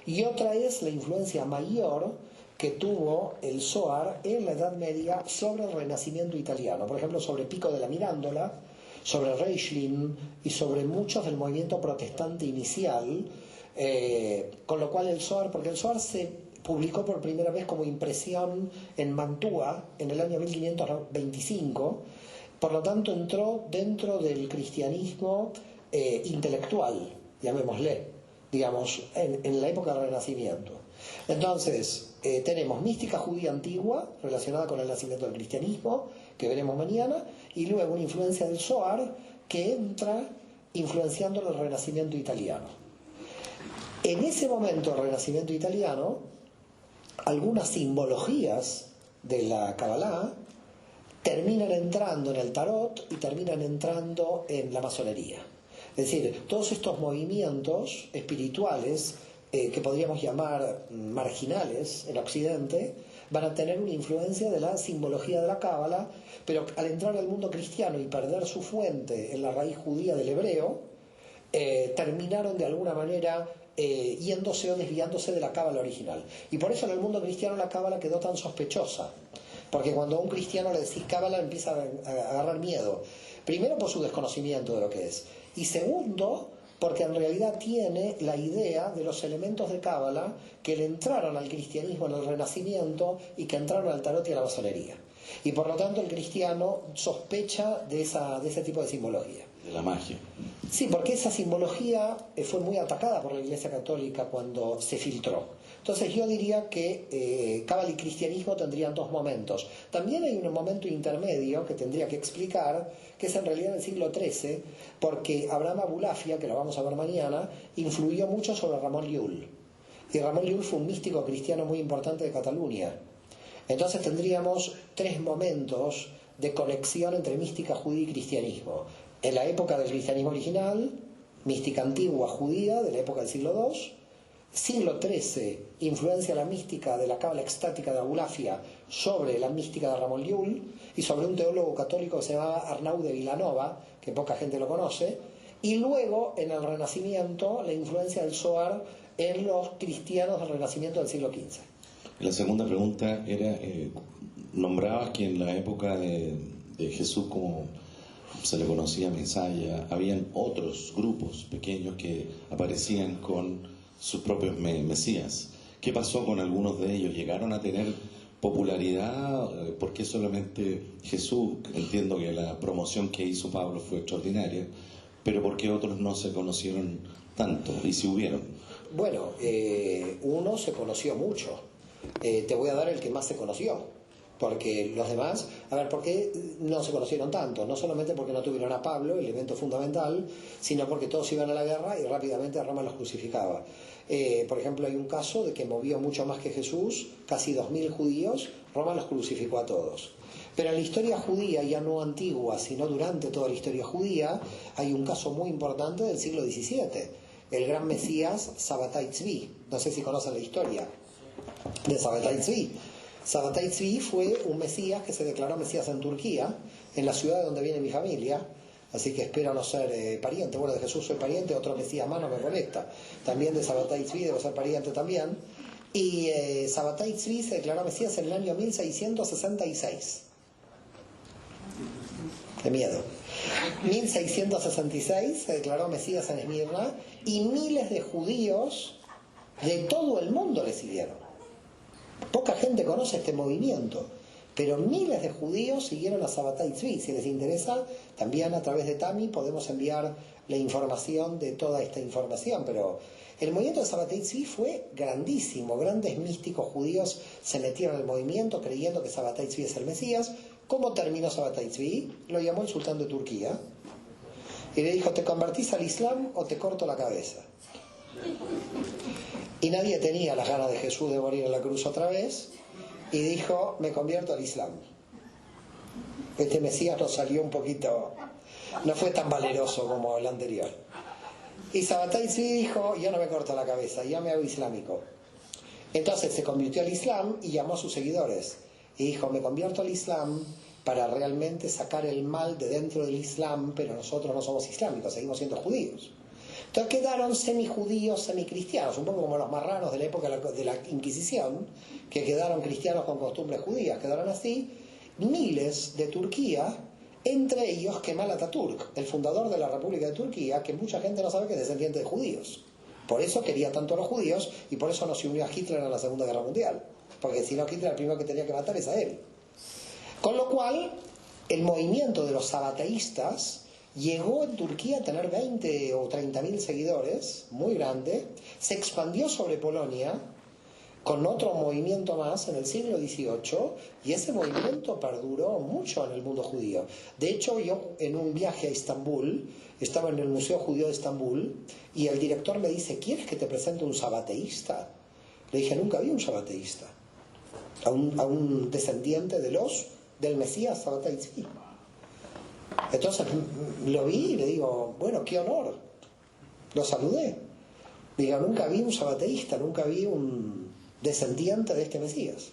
y otra es la influencia mayor que tuvo el Zohar en la Edad Media sobre el Renacimiento italiano, por ejemplo, sobre Pico de la Mirandola, sobre Reislin y sobre muchos del movimiento protestante inicial, con lo cual el Zohar, porque el Zohar se publicó por primera vez como impresión en Mantua en el año 1525, por lo tanto entró dentro del cristianismo intelectual, llamémosle, digamos, en la época del Renacimiento. Entonces, tenemos mística judía antigua relacionada con el nacimiento del cristianismo, que veremos mañana, y luego una influencia del Zohar que entra influenciando el renacimiento italiano. En ese momento del renacimiento italiano, algunas simbologías de la Kabbalah terminan entrando en el tarot y terminan entrando en la masonería. Es decir, todos estos movimientos espirituales que podríamos llamar marginales en Occidente, van a tener una influencia de la simbología de la Cábala, pero al entrar al mundo cristiano y perder su fuente en la raíz judía del hebreo, terminaron de alguna manera yéndose o desviándose de la Cábala original. Y por eso en el mundo cristiano la Cábala quedó tan sospechosa, porque cuando a un cristiano le decís Cábala empieza a agarrar miedo, primero por su desconocimiento de lo que es, y segundo, porque en realidad tiene la idea de los elementos de Cábala que le entraron al cristianismo en el Renacimiento y que entraron al tarot y a la masonería. Y por lo tanto el cristiano sospecha de ese tipo de simbología.
De la magia.
Sí, porque esa simbología fue muy atacada por la Iglesia Católica cuando se filtró. Entonces yo diría que Cábala y cristianismo tendrían dos momentos. También hay un momento intermedio que tendría que explicar, que es en realidad el siglo XIII, porque Abraham Abulafia, que lo vamos a ver mañana, influyó mucho sobre Ramón Llull. Y Ramón Llull fue un místico cristiano muy importante de Cataluña. Entonces tendríamos tres momentos de conexión entre mística judía y cristianismo. En la época del cristianismo original, mística antigua judía de la época del siglo II. Siglo XIII, influencia la mística de la cábala extática de Abulafia sobre la mística de Ramón Llull y sobre un teólogo católico que se llamaba Arnau de Vilanova, que poca gente lo conoce. Y luego, en el Renacimiento, la influencia del Zohar en los cristianos del Renacimiento del siglo XV.
La segunda pregunta era, nombrabas que en la época de Jesús, como se le conocía Mesaya, habían otros grupos pequeños que aparecían con sus propios mesías. ¿Qué pasó con algunos de ellos? ¿Llegaron a tener popularidad? ¿Por qué solamente Jesús? Entiendo que la promoción que hizo Pablo fue extraordinaria, pero ¿por qué otros no se conocieron tanto? ¿Y si hubieron?
Bueno, uno se conoció mucho. Te voy a dar el que más se conoció. Porque los demás, a ver, ¿por qué no se conocieron tanto? No solamente porque no tuvieron a Pablo, el evento fundamental, sino porque todos iban a la guerra y rápidamente Roma los crucificaba. Por ejemplo, hay un caso de que movió mucho más que Jesús, casi 2000 judíos, Roma los crucificó a todos. Pero en la historia judía, ya no antigua, sino durante toda la historia judía, hay un caso muy importante del siglo XVII, el gran Mesías Sabbatai Tzvi. No sé si conocen la historia de Sabbatai Tzvi. Sabbatai Tzvi fue un Mesías que se declaró Mesías en Turquía, en la ciudad de donde viene mi familia, así que espero no ser pariente. Bueno, de Jesús soy pariente, otro Mesías más no me molesta. También de Sabbatai Tzvi debo ser pariente también. Y Sabbatai Tzvi se declaró Mesías en el año 1666. Qué miedo. 1666 se declaró Mesías en Esmirna y miles de judíos de todo el mundo le siguieron. Poca gente conoce este movimiento, pero miles de judíos siguieron a Sabbatai Tzvi. Si les interesa, también a través de Tami podemos enviar la información de toda esta información, pero el movimiento de Sabbatai Tzvi fue grandísimo. Grandes místicos judíos se metieron en el movimiento creyendo que Sabbatai Tzvi es el Mesías. ¿Cómo terminó Sabbatai Tzvi? Lo llamó el sultán de Turquía y le dijo: ¿te convertís al Islam o te corto la cabeza? Y nadie tenía las ganas de Jesús de morir en la cruz otra vez, y dijo: me convierto al Islam. Este Mesías nos salió un poquito, no fue tan valeroso como el anterior. Y Sabbatai Tzvi dijo: yo no me corto la cabeza, ya me hago islámico. Entonces se convirtió al Islam y llamó a sus seguidores y dijo: me convierto al Islam para realmente sacar el mal de dentro del Islam, pero nosotros no somos islámicos, seguimos siendo judíos. Entonces quedaron semijudíos, semicristianos, un poco como los marranos de la época de la Inquisición, que quedaron cristianos con costumbres judías, quedaron así. Miles de Turquía, entre ellos Kemal Atatürk, el fundador de la República de Turquía, que mucha gente no sabe que es descendiente de judíos. Por eso quería tanto a los judíos y por eso no se unió a Hitler en la Segunda Guerra Mundial, porque si no, Hitler el primero que tenía que matar es a él. Con lo cual, el movimiento de los sabateístas llegó en Turquía a tener 20 o 30.000 seguidores, muy grande, se expandió sobre Polonia con otro movimiento más en el siglo XVIII, y ese movimiento perduró mucho en el mundo judío. De hecho, yo en un viaje a Estambul, estaba en el Museo Judío de Estambul, y el director me dice: ¿quieres que te presente un sabateísta? Le dije: nunca vi un sabateísta, a un descendiente del Mesías Sabbatai Tzvi. Entonces lo vi y le digo: bueno, qué honor. Lo saludé. Digo: nunca vi un sabateísta, nunca vi un descendiente de este Mesías.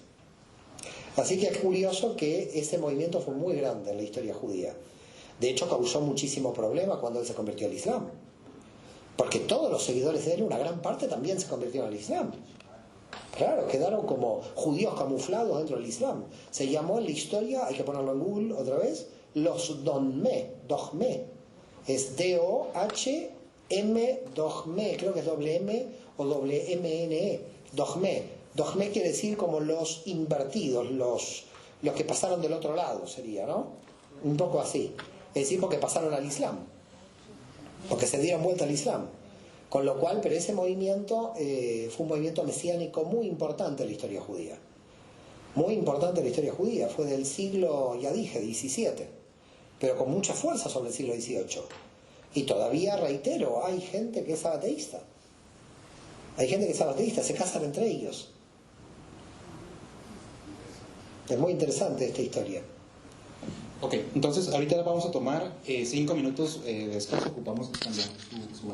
Así que es curioso que ese movimiento fue muy grande en la historia judía. De hecho, causó muchísimo problema cuando él se convirtió al Islam, porque todos los seguidores de él, una gran parte, también se convirtieron al Islam. Claro, quedaron como judíos camuflados dentro del Islam. Se llamó en la historia, hay que ponerlo en Google otra vez, los Dohme. Es D-O-H-M, Dohme, creo que es doble M o doble M-N-E. Dohme quiere decir como los invertidos, los que pasaron del otro lado, sería, ¿no? Un poco así. Es decir, porque pasaron al Islam, porque se dieron vuelta al Islam. Con lo cual, pero ese movimiento fue un movimiento mesiánico muy importante en la historia judía. Muy importante en la historia judía. Fue del siglo, ya dije, XVII, pero con mucha fuerza sobre el siglo XVIII. Y todavía, reitero, hay gente que es ateísta. Hay gente que es ateísta, se casan entre ellos. Es muy interesante esta historia.
Ok, entonces ahorita vamos a tomar 5 minutos de descanso, ocupamos cambiar su